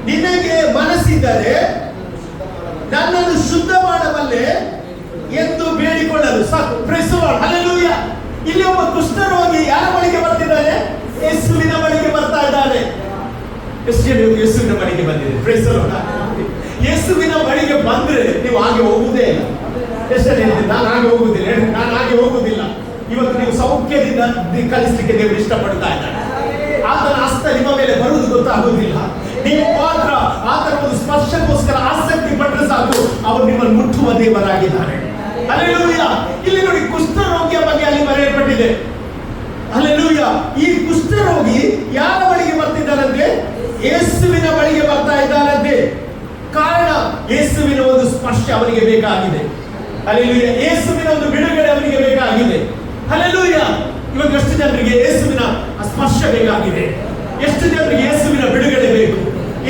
ನಿನಗೆ ಮನಸ್ಸಿದ್ದರೆ ನನ್ನನ್ನು ಶುದ್ಧ ಮಾಡಬಲ್ಲೆ ಎಂದು ಬೇಡಿಕೊಳ್ಳಲು ಸಾಕು. Praise lord, hallelujah. ಇಲ್ಲಿ ಒಬ್ಬ ಕುಷ್ಠರೋಗಿ ಯಾರ ಬಳಿಗೆ ಬರ್ತಿದ್ದಾನೆ? ಯೇಸುವಿನ ಬಳಿಗೆ ಬರ್ತಾ ಇದ್ದಾನೆ. ಎಷ್ಟು ಜನ ಯೇಸುವಿನ ಬಳಿಗೆ ಬಂದಿದೆ? Praise lord. ಯೇಸುವಿನ ಬಳಿಗೆ ಬಂದ್ರೆ ನೀವು ಹಾಗೆ ಹೋಗುವುದೇ ಇಲ್ಲ. ಎಷ್ಟು ಜನ ಹೇಳ್ತೀರಿ, ನಾನು ಹಾಗೆ ಹೋಗುವುದಿಲ್ಲ, ನಾನು ಹಾಗೆ ಹೋಗುವುದಿಲ್ಲ. ಇವತ್ತು ನೀವು ಸೌಖ್ಯದಿಂದ ಕಲಿಸಲಿಕ್ಕೆ ದೇವರು ಇಷ್ಟಪಡ್ತಾ ಇದ್ದಾರೆ. ಆತನ ಹಸ್ತ ನಿಮ್ಮ ಮೇಲೆ ಬರುವುದು ಗೊತ್ತಾಗುವುದಿಲ್ಲ. ನೀವು ಮಾತ್ರ ಆತನ ಒಂದು ಸ್ಪರ್ಶಕ್ಕೋಸ್ಕರ ಆಸಕ್ತಿ ಪಟ್ಟರೆ ಸಾಕು, ಅವರು ನಿಮ್ಮನ್ನು ಮುಟ್ಟುವ ದೇವರಾಗಿದ್ದಾರೆ. ಹಲ್ಲೆಲೂಯಾ. ಇಲ್ಲಿ ನೋಡಿ, ಕುಷ್ಠರೋಗಿಯ ಬಗ್ಗೆ ಅಲ್ಲಿ ಬರೆಯಲ್ಪಟ್ಟಿದೆ. ಹಲ್ಲೆಲೂಯಾ. ಈ ಕುಷ್ಠರೋಗಿ ಯಾರ ಬಳಿಗೆ ಬರ್ತಿದ್ದಾರಂತೆ? ಯೇಸುವಿನ ಬಳಿಗೆ ಬರ್ತಾ ಇದ್ದಾರಂತೆ. ಕಾರಣ, ಯೇಸುವಿನ ಒಂದು ಸ್ಪರ್ಶ ಅವನಿಗೆ ಬೇಕಾಗಿದೆ. ಹಲ್ಲೆಲೂಯಾ. ಯೇಸುವಿನ ಒಂದು ಬಿಡುಗಡೆ ಅವನಿಗೆ ಬೇಕಾಗಿದೆ. ಹಲ್ಲೆಲೂಯಾ. ಇವಾಗ ಎಷ್ಟು ಜನರಿಗೆ ಯೇಸುವಿನ ಸ್ಪರ್ಶ ಬೇಕಾಗಿದೆ? ಎಷ್ಟು ಜನರಿಗೆ ಯೇಸುವಿನ ಬಿಡುಗಡೆ ಬೇಕು?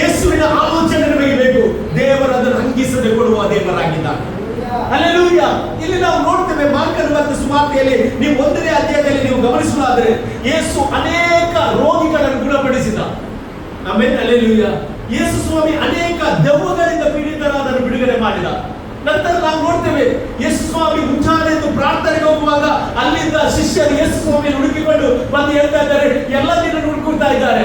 ಯೇಸುವಿನ ಆಲೋಚನೆ ನಮಗೆ ಬೇಕು. ದೇವರು ಅದನ್ನು ಅಂಗಿಸದೆ ಕೊಡುವ ದೇವರಾಗಿದ್ದಾನೆ. ಹಲ್ಲೆಲೂಯಾ. ಇಲ್ಲಿ ನಾವು ನೋಡ್ತೇವೆ, ಮಾರ್ಕನ ಬರೆದ ಸುವಾರ್ತೆಯಲ್ಲಿ ನೀವು 1ನೇ ಅಧ್ಯಾಯದಲ್ಲಿ ನೀವು ಗಮನಿಸುವುದಾದರೆ, ಯೇಸು ಅನೇಕ ರೋಗಿಗಳನ್ನು ಗುಣಪಡಿಸಿದ. ಆಮೇಲೆ ಹಲ್ಲೆಲೂಯಾ, ಯೇಸು ಸ್ವಾಮಿ ಅನೇಕ ದೆವ್ವಗಳಿಂದ ಪೀಡಿತರಾದನ್ನು ಬಿಡುಗಡೆ ಮಾಡಿದ. ನಂತರ ನಾವು ನೋಡ್ತೇವೆ, ಯೇಸು ಸ್ವಾಮಿ ಮುಂಜಾನೆಂದು ಪ್ರಾರ್ಥನೆಗೆ ಹೋಗುವಾಗ ಅಲ್ಲಿಂದ ಶಿಷ್ಯರು ಯೇಸು ಸ್ವಾಮಿಯನ್ನು ಹುಡುಕಿಕೊಂಡು ಬಂದು ಹೇಳ್ತಾ ಇದ್ದಾರೆ, ಎಲ್ಲ ದಿನ ಹುಡುಕುತ್ತಾ ಇದ್ದಾರೆ,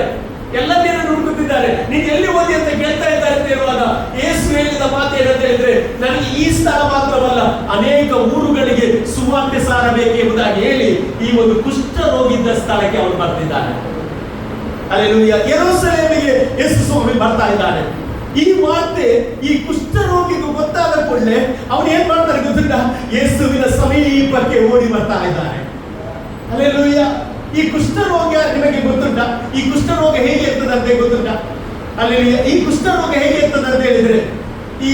ಎಲ್ಲ ದಿನ ಹುಡುಕುತ್ತಿದ್ದಾರೆ, ನೀನು ಎಲ್ಲಿ ಹೋದಿ ಅಂತ ಕೇಳ್ತಾ ಇದ್ದಾರೆ ಅಂತ ಹೇಳುವಾಗ ಯೇಸು ಹೇಳಿದ ಮಾತು ಏನಂತ ಹೇಳಿದ್ರೆ, ನನಗೆ ಈ ಸ್ಥಳ ಮಾತ್ರವಲ್ಲ, ಅನೇಕ ಊರುಗಳಿಗೆ ಸುವಾರ್ತೆ ಸಾರಬೇಕು ಎಂಬುದಾಗಿ ಹೇಳಿ ಈ ಒಂದು ಕುಷ್ಠರೋಗಿದ್ದ ಸ್ಥಳಕ್ಕೆ ಅವನು ಬರ್ತಿದ್ದಾನೆ. ಹಲ್ಲೆಲೂಯಾ. ಯೆರೂಸಲೇಮಿಗೆ ಯೇಸು ಸ್ವಾಮಿ ಬರ್ತಾ ಇದ್ದಾನೆ. ಈ ಮಾತೆ ಈ ಕುಷ್ಠರೋಗಿಗೂ ಗೊತ್ತಾದ ಕೂಡಲೇ ಅವನು ಏನ್ ಮಾಡ್ತಾನೆ ಗೊತ್ತಿಲ್ಲ? ಯೇಸುವಿನ ಸಮೀಪಕ್ಕೆ ಓಡಿ ಬರ್ತಾ ಇದ್ದಾನೆ. ಹಲ್ಲೆಲೂಯಾ. ಈ ಕುಷ್ಠರೋಗ ನಿಮಗೆ ಗೊತ್ತುಂಟ? ಈ ಕುಷ್ಠರೋಗ ಹೇಗೆ ಇರ್ತದಂತೆ ಗೊತ್ತುಂಟ? ಹಲ್ಲೆಲೂಯಾ. ಈ ಕುಷ್ಠರೋಗ ಹೇಗೆ ಇರ್ತದೆ ಅಂತ ಹೇಳಿದ್ರೆ, ಈ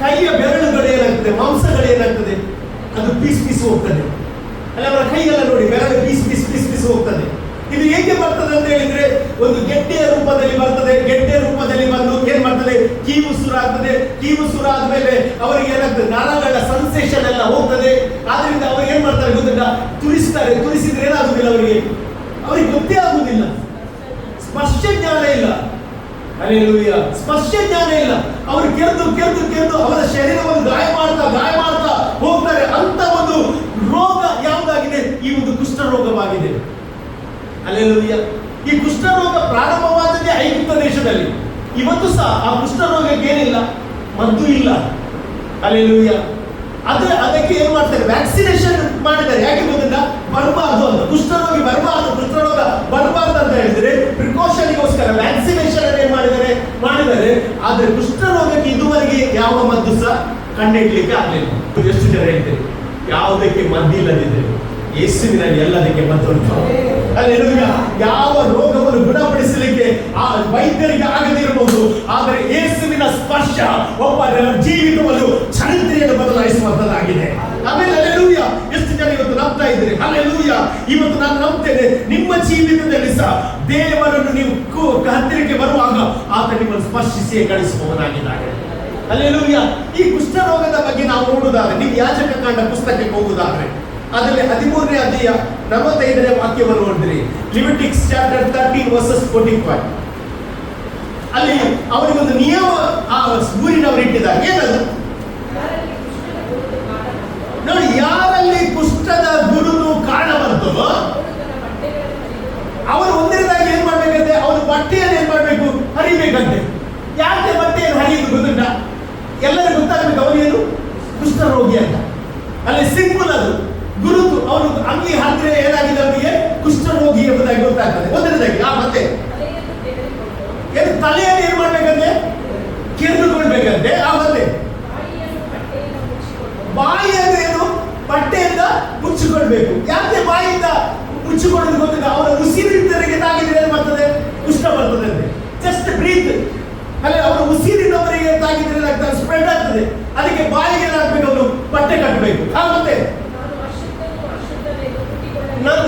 ಕೈಯ ಬೆರಳುಗಳು ಏನಾಗ್ತದೆ, ಮಾಂಸಗಳು ಏನಾಗ್ತದೆ, ಅದು ಪೀಸ್ ಹೋಗ್ತದೆ. ಅಲ್ಲ, ಅವರ ಕೈಗೆಲ್ಲ ನೋಡಿ, ಬೆರಳು ಪೀಸ್ ಹೋಗ್ತದೆ. ಇದು ಹೇಗೆ ಬರ್ತದೆ ಅಂತ ಹೇಳಿದ್ರೆ, ಒಂದು ಗೆಡ್ಡೆಯ ರೂಪದಲ್ಲಿ ಬರ್ತದೆ. ಗೆಡ್ಡೆ ರೂಪದಲ್ಲಿ ಬಂದು ಏನ್ ಮಾಡ್ತದೆ? ಕೀವು ಸುರ ಆಗ್ತದೆ. ಕೀವು ಸುರ ಆದ್ಮೇಲೆ ಅವರಿಗೆ ಏನಾಗ್ತದೆ? ನರಗಳ ಸೆನ್ಸೇಷನ್ ಎಲ್ಲ ಹೋಗ್ತದೆ. ಆದ್ರಿಂದ ಅವ್ರು ಏನ್ ಮಾಡ್ತಾರೆ ಗೊತ್ತಿಲ್ಲ? ತುರಿಸ್ತಾರೆ. ತುರಿಸಿದ್ರೆ ಏನಾಗುದಿಲ್ಲ ಅವರಿಗೆ ಗೊತ್ತೇ ಆಗುದಿಲ್ಲ. ಸ್ಪರ್ಶ ಜ್ಞಾನ ಇಲ್ಲ. ಹಲ್ಲೆಲೂಯಾ. ಸ್ಪರ್ಶ ಜ್ಞಾನ ಇಲ್ಲ. ಅವರು ಕೆರೆದು ಅವರ ಶರೀರವನ್ನು ಗಾಯ ಮಾಡ್ತಾ ಹೋಗ್ತಾರೆ. ಅಂತ ಒಂದು ರೋಗ ಯಾವುದಾಗಿದೆ? ಈ ಒಂದು ಕುಷ್ಠರೋಗವಾಗಿದೆ. ಹಲ್ಲೆಲೂಯಾ. ಈ ಕುಷ್ಠರೋಗ ಪ್ರಾರಂಭವಾದದ್ದೇ ಐಗುಪ್ತ ದೇಶದಲ್ಲಿ. ಇವತ್ತು ಸಹ ಆ ಕುಷ್ಠರೋಗಕ್ಕೆ ಏನಿಲ್ಲ, ಮದ್ದು ಇಲ್ಲ. ಹಲ್ಲೆಲೂಯಾ. ಅದಕ್ಕೆ ಏನ್ ಮಾಡ್ತಾರೆ? ವ್ಯಾಕ್ಸಿನೇಷನ್ ಮಾಡಿದ್ದಾರೆ. ಯಾಕೆ ಗೊತ್ತಿಲ್ಲ? ಬರಬಾರ್ದು ಅಂತ, ಕುಷ್ಠರೋಗ ಬರಬಾರ್ದು ಅಂತ ಹೇಳಿದ್ರೆ ಪ್ರಿಕಾಷನ್ಗೋಸ್ಕರ ವ್ಯಾಕ್ಸಿನೇಷನ್ ಏನ್ ಮಾಡಿದ್ದಾರೆ. ಆದ್ರೆ ಕುಷ್ಠರೋಗಕ್ಕೆ ಇದುವರೆಗೆ ಯಾವ ಮದ್ದು ಸಹ ಕಂಡಿಡ್ಲಿಕ್ಕೆ ಆಗಲಿಲ್ಲ. ಎಷ್ಟು ಜನ ಹೇಳ್ತಾರೆ ಯಾವುದಕ್ಕೆ ಮದ್ದಿಲ್ಲದಿದೆ? ಯೇಸುವಿನಲ್ಲಿ ಎಲ್ಲದಕ್ಕೆ ಮದ್ದು ಉಂಟು. ಹಲ್ಲೆಲೂಯಾ. ಯಾವ ರೋಗವನ್ನು ಗುಣಪಡಿಸಲಿಕ್ಕೆ ಆ ವೈದ್ಯರಿಗೆ ಆಗದಿರಬಹುದು, ಆದರೆ ಯೇಸುವಿನ ಸ್ಪರ್ಶ ಒಬ್ಬ ಜೀವಿತವನ್ನು ಚರಿತ್ರೆಯನ್ನು ಬದಲಾಯಿಸುವಂತದ್ದಾಗಿದೆ. ಆಮೇಲೆ ಹಲ್ಲೆಲೂಯಾ. ಎಷ್ಟು ಜನ ಇವತ್ತು ನಂಬ್ತಾ ಇದ್ದೀರಿ? ಹಲ್ಲೆಲೂಯಾ. ಇವತ್ತು ನಾನು ನಂಬ್ತೇನೆ, ನಿಮ್ಮ ಜೀವಿತದಲ್ಲಿ ಸಹ ದೇವರನ್ನು ನೀವು ಹತ್ತಿರಕ್ಕೆ ಬರುವಾಗ ಆತ ನಿಮ್ಮನ್ನು ಸ್ಪರ್ಶಿಸಿಯೇ ಕಳಿಸುವವನಾಗಿದ್ದಾನೆ. ಹಲ್ಲೆಲೂಯಾ. ಈ ಕುಷ್ಠರೋಗದ ಬಗ್ಗೆ ನಾವು ನೋಡುವುದಾದ್ರೆ, ನೀವು ಯಾಜಕಕಾಂಡ ಪುಸ್ತಕಕ್ಕೆ ಹೋಗುವುದಾದ್ರೆ ಅದರಲ್ಲಿ 13ನೇ ಅಧ್ಯಾಯ 45ನೇ ವಾಕ್ಯವನ್ನು ನೋಡಿದ್ರಿ. ಲಿವಿಟಿಕ್ಸ್ ಚಾಪ್ಟರ್ 13:45. ಅಲ್ಲಿ ಅವರಿಗೊಂದು ನಿಯಮ ಆ ಊರಿನವರು ಇಟ್ಟಿದ್ದಾರೆ. ಏನದು? ನೋಡಿ, ಯಾರಲ್ಲಿ ಕುಷ್ಠದ ಗುರುತು ಕಾರಣ ಬಂತು ಅವನು ಒಂದನೇದಾಗಿ ಏನ್ ಮಾಡ್ಬೇಕಂತೆ, ಅವನು ಬಟ್ಟೆಯನ್ನು ಏನ್ ಮಾಡ್ಬೇಕು, ಹರಿಬೇಕಂತೆ. ಯಾಕೆ ಬಟ್ಟೆಯನ್ನು ಹರಿಯುದು ಗೊತ್ತುಂಟ? ಎಲ್ಲರಿಗೂ ಗೊತ್ತಾಗ್ಬೇಕು ಅವನೇನು ಕುಷ್ಠರೋಗಿ ಅಂತ. ಅಲ್ಲಿ ಸಿಂಪಲ್ ಅದು ಗುರುತು. ಅವನು ಅಂಗಿ ಹಾಕಿದ್ರೆ ಏನಾಗಿದೆ, ಅವನಿಗೆ ಕುಷ್ಠರೋಗಿ ಎಂಬುದಾಗಿ ಗೊತ್ತಾಗ್ತದೆ ಒಂದನೇದಾಗಿ. ಮತ್ತೆ ಏನು, ತಲೆಯನ್ನು ಏನ್ ಮಾಡ್ಬೇಕಂತೆ, ಕೆರೆದುಕೊಳ್ಬೇಕಂತೆ. ಮತ್ತೆ ಬಾಯಿ ಅಂದ್ರೆ ಏನು, ಬಟ್ಟೆಯಿಂದ ಮುಚ್ಚಿಕೊಳ್ಬೇಕು. ಯಾಕೆ ಬಾಯಿಯಿಂದ ಮುಚ್ಚಿಕೊಳ್ಳೋದು ಗೊತ್ತಿಲ್ಲ? ಅವರ ಉಸಿರಿದ್ದವರಿಗೆ ತಾಗಿದ್ರೆ ಏನು ಬರ್ತದೆ, ಕುಷ್ಠ ಬರ್ತದೆ ಅಂತೆ. ಜಸ್ಟ್ ಬ್ರೀತ್ ಅಲ್ಲ, ಅವರ ಉಸಿರಿನವರಿಗೆ ತಾಗಿದ್ರೆ ಏನಾಗ್ತದೆ, ಸ್ಪ್ರೆಡ್ ಆಗ್ತದೆ. ಅದಕ್ಕೆ ಬಾಯಿಗೆ ಏನಾಗಬೇಕು, ಅವರು ಬಟ್ಟೆ ಕಟ್ಟಬೇಕು. ಮತ್ತೆ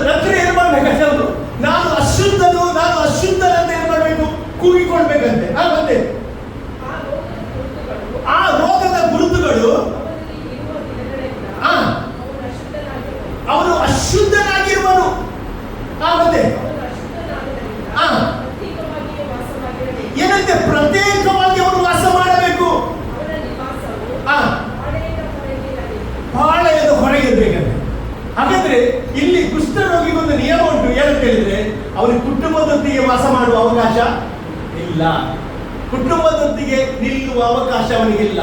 ನಂತರ ಏನ್ ಮಾಡ್ಬೇಕಂತೆ, ಅವರು ನಾನು ಅಶುದ್ಧನು, ನಾನು ಅಶುದ್ಧನಂತ ಏನ್ ಮಾಡ್ಬೇಕು, ಕೂಗಿಕೊಳ್ಬೇಕಂತೆ. ಮತ್ತೆ ಆ ರೋಗದ ಗುರುತುಗಳು, ಅವನು ಅಶುದ್ಧನಾಗಿರುವನು. ಮತ್ತೆ ಏನಂತೆ, ಪ್ರತ್ಯೇಕವಾಗಿ ಅವನು ವಾಸ ಮಾಡಬೇಕು. ಪಾಳೆಯದ ಹೊರಗೆ ಇರ್ಬೇಕಂತೆ. ಹಾಗಾದ್ರೆ ಇಲ್ಲಿ ಕುಷ್ಠರೋಗಿಗೊಂದು ನಿಯಮ ಉಂಟು. ಏನಂತ ಹೇಳಿದ್ರೆ, ಅವನಿಗೆ ಕುಟುಂಬದೊಂದಿಗೆ ವಾಸ ಮಾಡುವ ಅವಕಾಶ ಇಲ್ಲ, ಕುಟುಂಬದೊಂದಿಗೆ ನಿಲ್ಲುವ ಅವಕಾಶ ಅವನಿಗಿಲ್ಲ,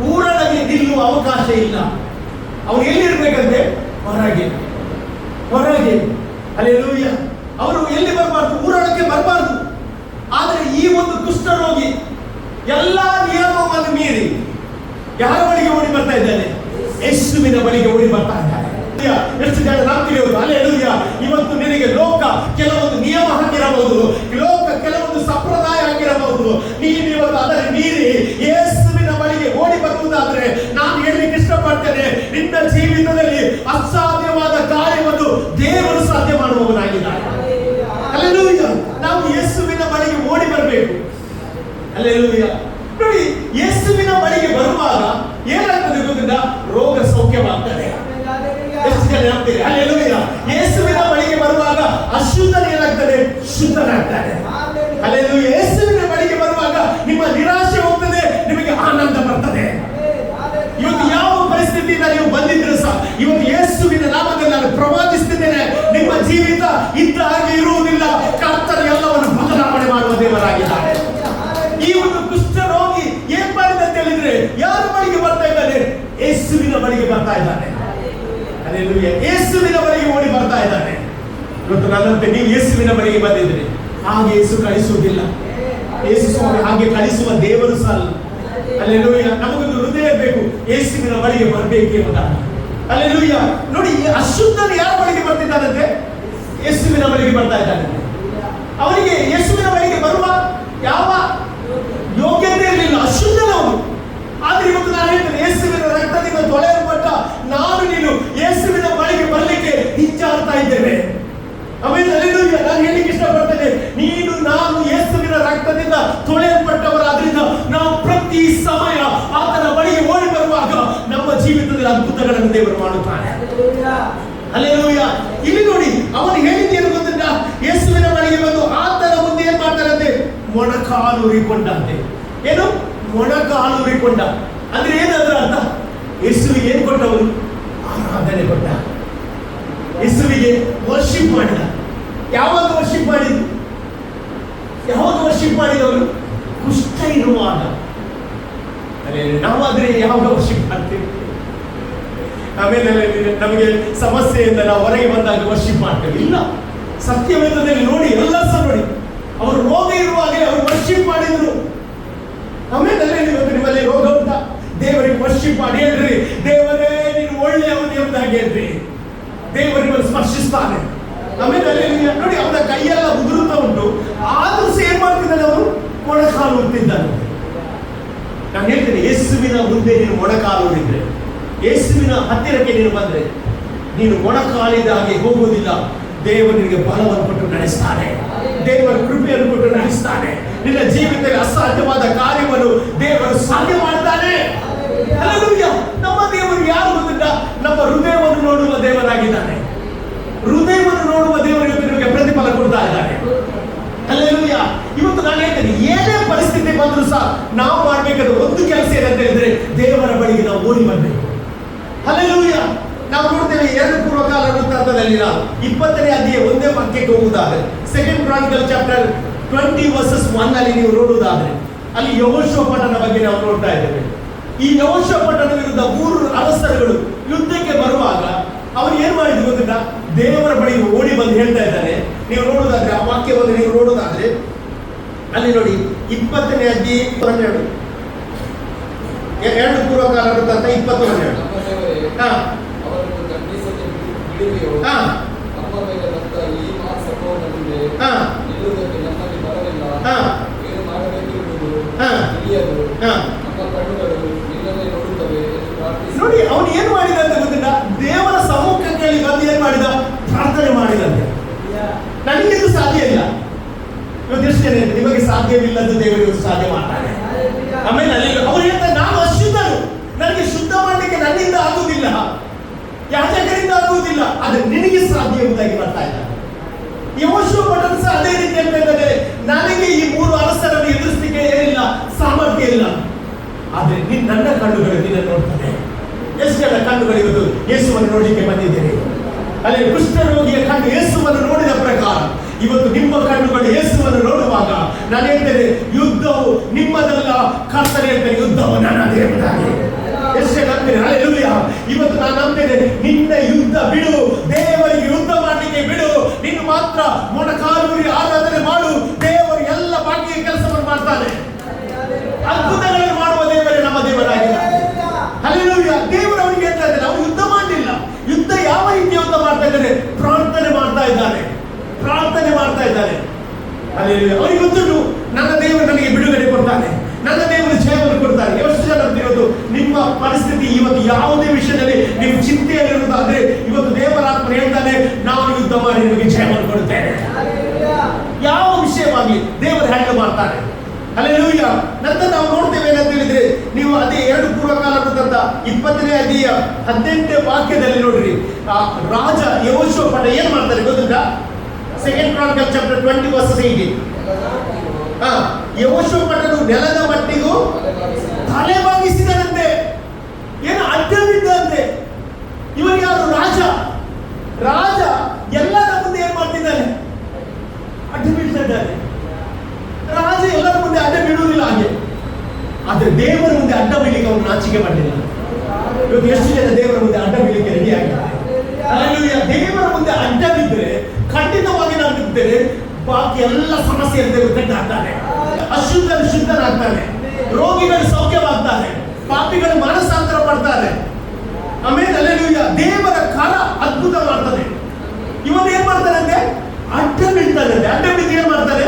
ಊರೊಳಗೆ ನಿಲ್ಲುವ ಅವಕಾಶ ಇಲ್ಲ. ಅವನು ಎಲ್ಲಿರ್ಬೇಕಂತೆ, ಹೊರಗೆ. ಹೊರಗೆ ಹಲ್ಲೆಲೂಯ. ಅವರು ಎಲ್ಲಿ ಬರಬಾರ್ದು, ಊರೊಳಗೆ ಬರಬಾರ್ದು. ಆದರೆ ಈ ಒಂದು ಕುಷ್ಠರೋಗಿ ಎಲ್ಲಾ ನಿಯಮವನ್ನು ಮೀರಿ ಯಾರ ಬಳಿಗೆ ಓಡಿ ಬರ್ತಾ ಇದ್ದಾನೆ, ಯೇಸುವಿನ ಬಳಿಗೆ ಓಡಿ ಬರ್ತಾ ಇದ್ದಾನೆ. ಎಷ್ಟು ಜನ ನಂಬ್ತೀವಿ ಅವರು. ಹಲ್ಲೆಲೂಯ. ಇವತ್ತು ನಿನಗೆ ಲೋಕ ಕೆಲವೊಂದು ನಿಯಮ ಹಾಕಿರಬಹುದು, ಲೋಕ ಕೆಲವೊಂದು ಸಂಪ್ರದಾಯ ಹಾಕಿರಬಹುದು. ನೀನು ಇವತ್ತು ಅದರ ಮೀರಿ ಯೇಸುವಿನ ಬಳಿಗೆ ಓಡಿ ಬರುವುದಾದ್ರೆ ನಾನು ಹೇಳಲಿಕ್ಕೆ ಇಷ್ಟಪಡ್ತೇನೆ, ನಿನ್ನ ಜೀವಿತದಲ್ಲಿ ಅಸಾಧ್ಯವಾದ ಕಾರ್ಯವನ್ನು ದೇವರು ಸಾಧ್ಯ ಮಾಡುವವನಾಗಿದ್ದಾನೆ. ಹಲ್ಲೆಲೂಯ. ನಾವು ಯೇಸುವಿನ ಬಳಿಗೆ ಓಡಿ ಬರಬೇಕು. ಹಲ್ಲೆಲೂಯ. ನೋಡಿ, ಯೇಸುವಿನ ಬಳಿಗೆ ಬರುವಾಗ ಏನಾಗ್ತದೆ ಗೊತ್ತಿಲ್ಲ, ರೋಗ ಸೌಖ್ಯವಾಗ್ತದೆ. ಎಷ್ಟು ಜನ ಹೇಳ್ತೀರಿ? ಹಲ್ಲೆಲೂಯ. ಯೇಸುವಿನ ಬಳಿಗೆ ಬರುವಾಗ ಅಶುದ್ಧನ ಏನಾಗ್ತದೆ, ಶುದ್ಧನಾಗ್ತಾನೆ. ಹಲ್ಲೆಲೂಯ. ಯೇಸುವಿನ ಬಳಿಗೆ ಬರುವಾಗ ನಿಮ್ಮ ನಿರಾಶೆ ಹೋಗ್ತದೆ, ನಿಮಗೆ ಆನಂದ ಬರ್ತದೆ. ಇವತ್ತು ಯಾವ ಪರಿಸ್ಥಿತಿಯಿಂದ ನೀವು ಬಂದಿದ್ರು ಸಹ ಇವತ್ತು ಯೇಸುವಿನ ನಾಮದಲ್ಲಿ ನಾನು ಪ್ರವಾದಿಸುತ್ತಿದ್ದೇನೆ, ನಿಮ್ಮ ಜೀವಿತ ಇದ್ದ ಹಾಗೆ ಇರುವುದಿಲ್ಲ. ಕರ್ತರು ಎಲ್ಲವನ್ನು ಬದಲಾವಣೆ ಮಾಡುವ ದೇವರಾಗಿದ್ದಾರೆ. ಈ ಒಂದು ಕುಷ್ಠರೋಗಿ ಏನ್ ಮಾಡಿದ ಅಂತ ಹೇಳಿದ್ರೆ, ಯಾರ ಬಳಿಗೆ ಬರ್ತಾ ಇದ್ದಾನೆ, ಯೇಸುವಿನ ಬಳಿಗೆ ಬರ್ತಾ ಇದ್ದಾನೆ. ಹಲ್ಲೆಲೂಯ. ಯೇಸುವಿನ ಬಳಿಗೆ ಓಡಿ ಬರ್ತಾ ಇದ್ದಾನೆ. ಇವತ್ತು ನನ್ನಂತೆ ನೀವು ಯೇಸುವಿನ ಬಳಿಗೆ ಬಂದಿದ್ರೆ ಹಾಗೆ ಯೇಸು ಕಳಿಸುವುದಿಲ್ಲ. ಯೇಸು ಸ್ವಾಮಿ ಹಾಗೆ ಕಳಿಸುವ ದೇವರು ಸಹ ಅಲ್ಲ. ಹಲ್ಲೆಲೂಯ. ನಮಗೊಂದು ಹೃದಯ ಬೇಕು, ಯೇಸುವಿನ ಬಳಿಗೆ ಬರಬೇಕು ಎಂಬುದಾಗಿ. ಹಲ್ಲೆಲೂಯ. ನೋಡಿ, ಅಶುದ್ಧನು ಯಾರ ಬಳಿಗೆ ಬರ್ತಿದ್ದಾನಂತೆ, ಯೇಸುವಿನ ಬಳಿಗೆ ಬರ್ತಾ ಇದ್ದಾನೆ. ಅವನಿಗೆ ಯೇಸುವಿನ ಬಳಿಗೆ ಬರುವ ಯಾವ ಯೋಗ್ಯತೆ ಇರಲಿಲ್ಲ, ಅಶುದ್ಧನವನು. ಆದ್ರೆ ಇವತ್ತು ನಾನು ಹೇಳ್ತೇನೆ, ಯೇಸುವಿನ ರಕ್ತದಿಂದ ತೊಳೆಯಲ್ಪಟ್ಟ ನಾನು ನೀನು ಯೇಸುವಿನ ಬಳಿಗೆ ಬರಲಿಕ್ಕೆ ಹಿಂಜಾಡ್ತಾ ಇದ್ದೇವೆ. ಆಮೇಲೆ ಹಲ್ಲೆಲೂಯ. ನಾನು ಹೇಳಿಕ್ಕೆ ಇಷ್ಟಪಡ್ತೇನೆ, ನೀನು ನಾನು ಯೇಸುವಿನ ರಕ್ತದಿಂದ ತೊಳೆಯಲ್ಪಟ್ಟವರಾದ್ರಿಂದ ನಾವು ಪ್ರತಿ ಸಮಯ ಆತನ ಬಳಿಗೆ ಓಡಿ ಬರುವಾಗ ನಮ್ಮ ಜೀವಿತದಲ್ಲಿ ಅದ್ಭುತಗಳನ್ನು ದೇವರು ಮಾಡುತ್ತಾನೆ. ಹಲ್ಲೆಲೂಯ. ಇಲ್ಲಿ ನೋಡಿ, ಅವನು ಹೇಳಿದ್ದೇನು ಗೊತ್ತಿಲ್ಲ, ಯೇಸುವಿನ ಬಳಿಗೆ ಬಂದು ಆತನ ಮುಂದೆ ಏನ್ ಮಾಡ್ತಾರಂತೆ, ಮೊಣಕಾಲೂರಿಕೊಂಡಂತೆ. ಏನು ಮೊಣಕಾಲೂರಿಕೊಂಡ ಅಂದ್ರೆ ಏನಂದ್ರೆ ಅರ್ಥ, ಯೇಸುವಿಗೆ ಏನ್ ಕೊಟ್ಟವರು, ಆರಾಧನೆ ಕೊಟ್ಟ. ಯೇಸುವಿಗೆ ವರ್ಷಿಪ್ ಮಾಡಿದ. ಯಾವಾಗ ವರ್ಷಿಪ್ ಮಾಡಿದ್ರು, ಯಾವಾಗ ವರ್ಷಿಪ್ ಮಾಡಿದವರು, ಕುಷ್ಠ ಇರುವಾಗ. ನಾವಾದ್ರೆ ಯಾವಾಗ ವರ್ಷಿಪ್ ಮಾಡ್ತೀವಿ, ಆಮೇಲೆ ನಮಗೆ ಸಮಸ್ಯೆಯಿಂದ ನಾವು ಹೊರಗೆ ಬಂದಾಗ ವರ್ಷಿಪ್ ಮಾಡ್ತೇವೆ. ಇಲ್ಲ, ಸತ್ಯವೇದದಲ್ಲಿ ನೋಡಿ, ಎಲ್ಲ ಸಹ ನೋಡಿ, ಅವರು ರೋಗ ಇರುವಾಗಲೇ ಅವರು ವರ್ಷಿಪ್ ಮಾಡಿದ್ರು. ಆಮೇಲೆ ಇವತ್ತು ನಿಮ್ಮಲ್ಲಿ ರೋಗ ಉಂಟ, ದೇವರಿಗೆ ವರ್ಷಿಪ್ ಮಾಡಿ ಹೇಳ್ರಿ, ದೇವರೇ ನೀನು ಒಳ್ಳೆಯವನು ಎಂಬುದಾಗಿ ಹೇಳ್ರಿ, ದೇವರಿಗೆ ಸ್ಪರ್ಶಿಸ್ತಾನೆ. ಆಮೇಲೆ ನೋಡಿ, ಅವನ ಕೈಯೆಲ್ಲ ಉದುರುತ್ತಾ ಉಂಟು, ಆದ್ರೂ ಸಹ ಏನ್ ಮಾಡ್ತಿದ್ದಾನೆ, ಅವರು ಮೊಣಕಾಲು ಉತ್ತಿದ್ದಾನೆ. ನಾನು ಹೇಳ್ತೇನೆ, ಯೇಸುವಿನ ಮುಂದೆ ನೀನು ಮೊಣಕಾಲು ಉಳಿದ್ರೆ, ಯೇಸುವಿನ ಹತ್ತಿರಕ್ಕೆ ನೀನು ಬಂದ್ರೆ, ನೀನು ಮೊಣಕಾಲಿದ ಹಾಗೆ ಹೋಗುವುದಿಲ್ಲ. ದೇವನಿಗೆ ಬಲವನ್ನು ಕೊಟ್ಟು ನಡೆಸ್ತಾನೆ, ದೇವರ ಕೃಪೆಯನ್ನು ಕೊಟ್ಟು ನಡೆಸ್ತಾನೆ. ನಿನ್ನ ಜೀವಿತದಲ್ಲಿ ಅಸಾಧ್ಯವಾದ ಕಾರ್ಯವನ್ನು ದೇವರು ಸಾಧ್ಯ ಮಾಡ್ತಾನೆ. ಹಲ್ಲೆಲೂಯ. ನಮ್ಮ ದೇವರು ಯಾರು ಗೊತ್ತಿಲ್ಲ, ನಮ್ಮ ಹೃದಯವನ್ನು ನೋಡುವ ದೇವರಾಗಿದ್ದಾನೆ. ಹೃದಯವನ್ನು ನೋಡುವ ದೇವರಿಗೆ ನಿಮಗೆ ಪ್ರತಿಫಲ ಕೊಡ್ತಾ ಇದ್ದಾನೆ. ಹಲ್ಲೆಲೂಯ. ಇವತ್ತು ನಾನು ಹೇಳ್ತೇನೆ, ಏನೇ ಪರಿಸ್ಥಿತಿ ಬಂದರೂ ಸಹ ನಾವು ಮಾಡಬೇಕಾದ ಒಂದು ಕೆಲಸ ಏನಂತ ಹೇಳಿದ್ರೆ, ದೇವರ ಬಳಿಗೆ ನಾವು ಓಡಿ ಬರಬೇಕು. ಹಲ್ಲೆಲೂಯ. 20ನೇ ಅಧ್ಯಾಯ 1ನೇ ವಾಕ್ಯಕ್ಕೆ ಹೋಗುವುದಾದ್ರೆ, ಸೆಕೆಂಡ್ ಕ್ರಾನಿಕಲ್ ಚಾಪ್ಟರ್ 20 ವರ್ಸಸ್ 1 ಅಲ್ಲಿ ನೀವು ನೋಡುವುದಾದ್ರೆ, ಅಲ್ಲಿ ಯೆಹೋಷಾಫಾಟನ ಬಗ್ಗೆ ನಾವು ನೋಡ್ತಾ ಇದ್ದೇವೆ. ಈ ಯೆಹೋಷಾಫಾಟನ ವಿರುದ್ಧ 3 ಅರಸರುಗಳು ಯುದ್ಧಕ್ಕೆ ಬರುವಾಗ ಅವ್ರು ಏನ್ ಮಾಡಿದ್ರು ಗೊತ್ತಿಲ್ಲ, ದೇವರ ಬಳಿ ಓಡಿ ಬಂದು ಹೇಳ್ತಾ ಇದ್ದಾರೆ. ನೀವು ನೋಡುವುದಾದ್ರೆ ಆ ವಾಕ್ಯವನ್ನು ನೀವು ನೋಡುವುದಾದ್ರೆ ಅಲ್ಲಿ ನೋಡಿ, 20ನೇ ಅಧ್ಯಾಯ 12, 2 ಪೂರ್ವಕಾಲ ವೃತ್ತಾಂತ 20:12. ಹಾ ಹಾ ನಮ್ಮ ಮೇಲೆ ಬಂದ ಈ ಸಂಭವನಲ್ಲಿದೆ, ಹಾ ನಿಲ್ಲುವುದಕ್ಕೆ ನಮ್ಮಲ್ಲಿ ಬರಲಿಲ್ಲ, ಹಾ ಏನು ಮಾಡಬೇಕೆಂಬುದು ಹಾ ತಿಳಿಯದು, ಹಾ ನಮ್ಮ ಕಣ್ಣುಗಳು ನಿನ್ನನ್ನೇ ನೋಡುತ್ತವೆ ಎಂದು ಪ್ರಾರ್ಥಿಸಿ. ನೋಡಿ ಅವನು ಏನ್ ಮಾಡಿದ ಅಂತ ಗೊತ್ತಿಲ್ಲ, ದೇವರ ಸಮ್ಮುಖಕ್ಕೆ ಬಂದು ಏನ್ ಮಾಡಿದ, ಪ್ರಾರ್ಥನೆ ಮಾಡಿದಂತೆ. ನನಗಿದು ಸಾಧ್ಯ ಇಲ್ಲ, ಇವತ್ತು ಎಷ್ಟು ಜನ ಇದೆ, ನಿಮಗೆ ಸಾಧ್ಯವಿಲ್ಲದ್ದು ದೇವರಿಗೆ ಸಾಧ್ಯ ಮಾಡ್ತಾನೆ. ಆಮೇಲೆ ಅಲ್ಲಿ ಅವ್ರು ಹೇಳ್ತಾರೆ, ನಾನು ಅಶುದ್ಧನು, ನನಗೆ ಶುದ್ಧ ಮಾಡಲಿಕ್ಕೆ ನನ್ನಿಂದ ಆಗುವುದಿಲ್ಲ, ಯಾಜಕರಿಂದ ಆಗುವುದಿಲ್ಲ, ಆದ್ರೆ ನಿನಗೆ ಸಾಧ್ಯ ಎಂಬುದಾಗಿ ಬರ್ತಾ ಇದ್ದಾರೆ. ಯೆಹೋಷಾಫಾಟನು ಸಹ ಅದೇ ರೀತಿ ಹೇಳ್ತಾ ಇದ್ದಾರೆ, ನನಗೆ ಈ 3 ಅರಸರನ್ನು ಎದುರಿಸಲಿಕ್ಕೆ ಏನಿಲ್ಲ, ಸಾಮರ್ಥ್ಯ ಇಲ್ಲ, ಆದ್ರೆ ನನ್ನ ಕಣ್ಣುಗಳು ನಿನ್ನ ನೋಡ್ತಾರೆ. ಎಷ್ಟು ಜನ ಕಣ್ಣುಗಳು ಇವತ್ತು ಯೇಸುವನ್ನು ನೋಡಲಿಕ್ಕೆ ಬಂದಿದ್ದೇನೆ? ಅಲ್ಲಿ ಕುಷ್ಠರೋಗಿಯ ಕಣ್ಣು ಯೇಸುವನ್ನು ನೋಡಿದ ಪ್ರಕಾರ ಇವತ್ತು ನಿಮ್ಮ ಕಣ್ಣುಗಳು ಯೇಸುವನ್ನು ನೋಡುವಾಗ ನಾನು ಹೇಳ್ತೇನೆ, ಯುದ್ಧವು ನಿಮ್ಮದಲ್ಲ, ಕರ್ತನೇ ಹೇಳ್ತೇನೆ, ಯುದ್ಧವು ನನ್ನದೇ ಎಂಬುದಾಗಿ. ಎಷ್ಟು ನಂಬ್ತೇನೆ? ಹಲ್ಲೆಲೂಯಾ. ಇವತ್ತು ನಾನು ನಂಬ್ತೇನೆ, ನಿನ್ನ ಯುದ್ಧ ಬಿಡು, ದೇವರಿಗೆ ಯುದ್ಧ ಮಾಡಲಿಕ್ಕೆ ಬಿಡು, ನೀನು ಮಾತ್ರ ಮೊಣಕಾಲೂರಿ ಆರಾಧನೆ ಮಾಡು, ದೇವರು ಎಲ್ಲ ಬಾಕಿಯ ಕೆಲಸವನ್ನು ಮಾಡ್ತಾನೆ. ಅದ್ಭುತಗಳನ್ನು ಮಾಡುವ ದೇವರೇ ನಮ್ಮ ದೇವರಾಗಿದ್ದಾರೆ. ಹಲ್ಲೆಲೂಯಾ. ದೇವರು ಅವನಿಗೆ ಹೇಳ್ತಾ ಇದ್ದಾನೆ, ಅವನು ಯುದ್ಧ ಮಾಡಲಿಲ್ಲ. ಯುದ್ಧ ಯಾವ ರೀತಿ ಯುದ್ಧ ಮಾಡ್ತಾ ಇದ್ದಾನೆ? ಪ್ರಾರ್ಥನೆ ಮಾಡ್ತಾ ಇದ್ದಾನೆ, ಪ್ರಾರ್ಥನೆ ಮಾಡ್ತಾ ಇದ್ದಾನೆ. ಹಲ್ಲೆಲೂಯಾ. ಅವನಿಗೆ ಗೊತ್ತುಂಟು, ನನ್ನ ದೇವರು ನನಗೆ ಬಿಡುಗಡೆ ಕೊಡ್ತಾನೆ, ನನ್ನ ದೇವರು ಜಯವನ್ನು ಕೊಡ್ತಾನೆ. ಎಷ್ಟು ಜನ ಇವತ್ತು ನಿಮ್ಮ ಪರಿಸ್ಥಿತಿ ಇವತ್ತು ಯಾವುದೇ ವಿಷಯದಲ್ಲಿ ನೀವು ಚಿಂತೆಯಲ್ಲಿರುವುದಾದ್ರೆ ಇವತ್ತು ದೇವರಾತ್ಮ ಹೇಳ್ತಾನೆ, ನಾನು ಯುದ್ಧ ಮಾಡಿ ನಿಮಗೆ ಜಯವನ್ನು ಕೊಡುತ್ತೇನೆ. ಯಾವ ವಿಷಯವಾಗಿ ದೇವರು ಹ್ಯಾಂಡಲ್ ಮಾಡ್ತಾನೆ. ಹಲ್ಲೆಲೂಯಾ. ನಂತರ ನಾವು ನೋಡ್ತೇವೆ ಏನಂತ ಹೇಳಿದ್ರೆ, ನೀವು ಅದೇ 2 ಪೂರ್ವಕಾಲ ವೃತ್ತಾಂತ 20ನೇ ಅಧ್ಯಾಯ 18ನೇ ವಾಕ್ಯದಲ್ಲಿ ನೋಡ್ರಿ, ಆ ರಾಜ ಯೆಹೋಷಾಫಾಟ ಏನ್ ಮಾಡ್ತಾರೆ ಗೊತ್ತುಂಟಾ? Second Chronicle chapter 20 versus 18. ಯೆಹೋಷಾಫಾಟನು ನೆಲದ ಮಟ್ಟಿಗೂ ತಲೆ ಬಾಗಿಸಿದನಂತೆ. ಏನು ಅಡ್ಡವಿದ್ದಂತೆ. ಇವನು ಯಾರು? ರಾಜ. ರಾಜ ಎಲ್ಲರ ಮುಂದೆ ಏನ್ ಮಾಡ್ತಿದ್ದಾನೆ? ಅಡ್ಡ ಬೀಳ್ತಾ ಇದ್ದಾನೆ. ರಾಜ ಎಲ್ಲರ ಮುಂದೆ ಅಡ್ಡ ಬೀಳುವುದಿಲ್ಲ ಹಾಗೆ, ಆದ್ರೆ ದೇವರ ಮುಂದೆ ಅಡ್ಡ ಬೀಳಿಕ್ಕೆ ಅವನು ನಾಚಿಕೆ ಮಾಡಲಿಲ್ಲ. ಇವತ್ತು ಎಷ್ಟು ಜನ ದೇವರ ಮುಂದೆ ಅಡ್ಡ ಬೀಳಿಕ್ಕೆ ರೆಡಿ ಆಗಿದ್ದಾರೆ? ಹಲ್ಲೆಲೂಯಾ. ದೇವರ ಮುಂದೆ ಅಡ್ಡ ಬಿದ್ದರೆ ಖಂಡಿತವಾಗಿ ನಾವು ಬಿದ್ದರೆ ಬಾಕಿ ಎಲ್ಲ ಸಮಸ್ಯೆ ದೇವರು ಕಟ್ಟ ಹಾಕ್ತಾನೆ. ಅಶುದ್ಧರು ಶುದ್ಧರಾಗ್ತಾನೆ, ರೋಗಿಗಳು ಸೌಖ್ಯವಾಗ್ತಾರೆ, ಪಾಪಿಗಳು ಮನಸ್ಸಾಂತರ ಪಡ್ತಾರೆ. ಆಮೇಲೆ ಹಲ್ಲೆಲೂಯಾ, ದೇವರ ಕರ ಅದ್ಭುತ ಮಾಡ್ತಾನೆ. ಇವನು ಏನ್ ಮಾಡ್ತಾನಂತೆ? ಅಡ್ಡ ಬೀಳ್ತಾನಂತೆ. ಅಡ್ಡ ಬಿದ್ದು ಏನ್ ಮಾಡ್ತಾನೆ?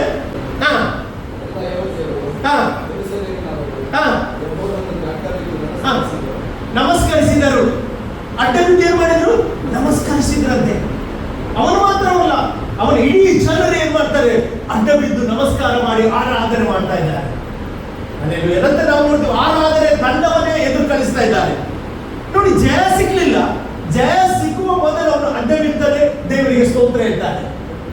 ನಮಸ್ಕರಿಸಿದರು. ಅಡ್ಡ ಬಿದ್ದು ಏನ್ ಮಾಡಿದ್ರು? ನಮಸ್ಕರಿಸಿದ್ರಂತೆ. ಅವನು ಮಾತ್ರವಲ್ಲ, ಅವನ ಇಡೀ ಜನರು ಏನ್ ಮಾಡ್ತಾರೆ? ಅಡ್ಡ ಬಿದ್ದು ನಮಸ್ಕಾರ ಮಾಡಿ ಆರಾಧನೆ ಮಾಡ್ತಾ ಇದ್ದಾರೆ. ನಂತರ ನಾವು ನೋಡ್ತೀವಿ, ಆರಾಧನೆ ತಂಡವನ್ನೇ ಎದುರು ಕಳಿಸ್ತಾ ಇದ್ದಾರೆ. ನೋಡಿ, ಜಯ ಸಿಗ್ಲಿಲ್ಲ. ಜಯ ಸಿಕ್ಕುವ ಮೊದಲು ಅವನು ಅಡ್ಡ ಬಿದ್ದರೆ ದೇವರಿಗೆ ಸ್ತೋತ್ರ ಹೇಳ್ತಾರೆ.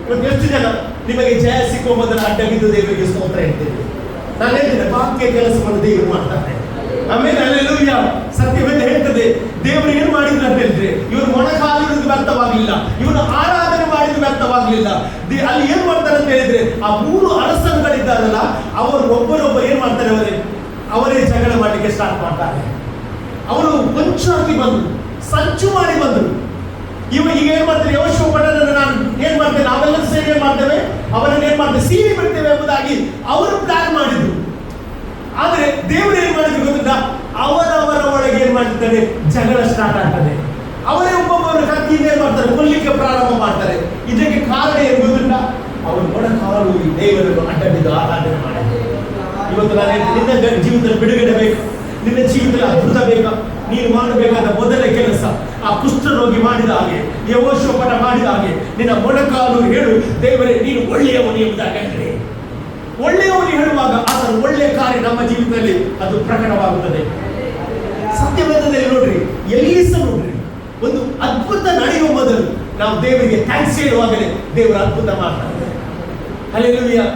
ಇವತ್ತು ಎಷ್ಟು ಜನ ನಿಮಗೆ ಜಯ ಸಿಕ್ಕುವ ಮೊದಲು ಅಡ್ಡ ಬಿದ್ದು ದೇವರಿಗೆ ಸ್ತೋತ್ರ ಹೇಳ್ತೇವೆ? ನಾನು ಹೇಳ್ತೇನೆ, ಬಾಕ್ಯ ಕೆಲಸವನ್ನು ದೇವರು ಮಾಡ್ತಾರೆ. ಆಮೇಲೆ ಹಲ್ಲೆಲೂಯಾ. ಸತ್ಯವೇದ ಹೇಳ್ತದೆ, ದೇವರು ಏನು ಮಾಡಿದ್ರು ಅಂತ ಹೇಳಿದ್ರೆ, ಇವನು ಮೊಣಕಾಲಿರುವುದು ವ್ಯರ್ಥವಾಗಲಿಲ್ಲ, ಇವನು ಆರಾಧನೆ ಮಾಡಿದ್ದು ವ್ಯರ್ಥವಾಗಲಿಲ್ಲ. ಅಲ್ಲಿ ಏನ್ ಮಾಡ್ತಾರೆ ಅಂತ ಹೇಳಿದ್ರೆ, ಆ 3 ಅರಸರುಗಳಿದ್ದಾರಲ್ಲ, ಅವರು ಒಬ್ಬರೊಬ್ಬರು ಏನ್ ಮಾಡ್ತಾರೆ? ಅವರೇ ಜಗಳ ಮಾಡಲಿಕ್ಕೆ ಸ್ಟಾರ್ಟ್ ಮಾಡ್ತಾರೆ. ಅವರು ಹೊಂಚಾಗಿ ಬಂದರು, ಸಂಚು ಮಾಡಿ ಬಂದರು. ಈಗ ಏನ್ ಮಾಡ್ತಾರೆ? ಯೆಹೋಷಾಫಾಟನನ್ನು ನಾನು ಏನ್ ಮಾಡ್ತೇನೆ, ನಾವೆಲ್ಲರೂ ಸೇರಿ ಏನ್ ಮಾಡ್ತೇವೆ, ಅವರನ್ನು ಏನ್ ಮಾಡ್ತೇವೆ, ಸೀರಿ ಬಿಡ್ತೇವೆ ಎಂಬುದಾಗಿ ಅವರು ಪ್ಲಾನ್ ಮಾಡಿದ್ರು. ಆದ್ರೆ ದೇವರು ಏನ್ ಮಾಡಿದ್ರು ಗೊತ್ತಿಲ್ಲ, ಅವರವರ ಒಳಗೆ ಏನ್ ಮಾಡ್ತಾರೆ? ಜಗಳ ಸ್ಟಾರ್ಟ್ ಆಗ್ತದೆ. ಅವರೇ ಒಬ್ಬೊಬ್ಬರು ಕತ್ತಿಯಿಂದ ಏನ್ ಮಾಡ್ತಾರೆ? ಕೊಲ್ಲಿಕ್ಕೆ ಪ್ರಾರಂಭ ಮಾಡ್ತಾರೆ. ಇದಕ್ಕೆ ಕಾರಣ ಏನು ಗೊತ್ತಿಲ್ಲ, ಅವರು ಮೊಣಕಾಲು ದೇವರನ್ನು ಅಡ್ಡ ಬಿದ್ದು ಆರಾಧನೆ ಮಾಡಿದ್ದಾರೆ. ಇವತ್ತು ನಾನು ನಿನ್ನ ಜೀವಿತದಲ್ಲಿ ಬಿಡುಗಡೆ ಬೇಕು, ನಿನ್ನ ಜೀವಿತದಲ್ಲಿ ಅದ್ಭುತ ಬೇಕಾ? ನೀನು ಮಾಡಬೇಕಾದ ಮೊದಲ ಕೆಲಸ, ಆ ಕುಷ್ಠರೋಗಿ ಮಾಡಿದ ಹಾಗೆ, ಯೆಹೋಷಾಫಾಟ ಮಾಡಿದ ಹಾಗೆ, ನಿನ್ನ ಮೊಣಕಾಲು ಹೇಳು, ದೇವರೇ ನೀನು ಒಳ್ಳೆಯವನು ಎಂಬುದಾಗಿ ಹೇಳಿ. ಒಳ್ಳೆಯವನು ಹೇಳುವಾಗ ಆತನ ಒಳ್ಳೆಯ ಕಾರ್ಯ ನಮ್ಮ ಜೀವಿತದಲ್ಲಿ ಅದು ಪ್ರಕಟವಾಗುತ್ತದೆ. ಸತ್ಯವೇದದಲ್ಲಿ ನೋಡ್ರಿ, ಎಲೀಸ ನೋಡ್ರಿ, ಒಂದು ಅದ್ಭುತ ನಡೆಯುವ ಮೊದಲು ನಾವು ದೇವರಿಗೆ ಥ್ಯಾಂಕ್ಸ್ ಹೇಳುವಾಗಲೇ ದೇವರ ಅದ್ಭುತ ಮಾಡ್ತಾರೆ. ಹಲ್ಲೆಲೂಯಾ.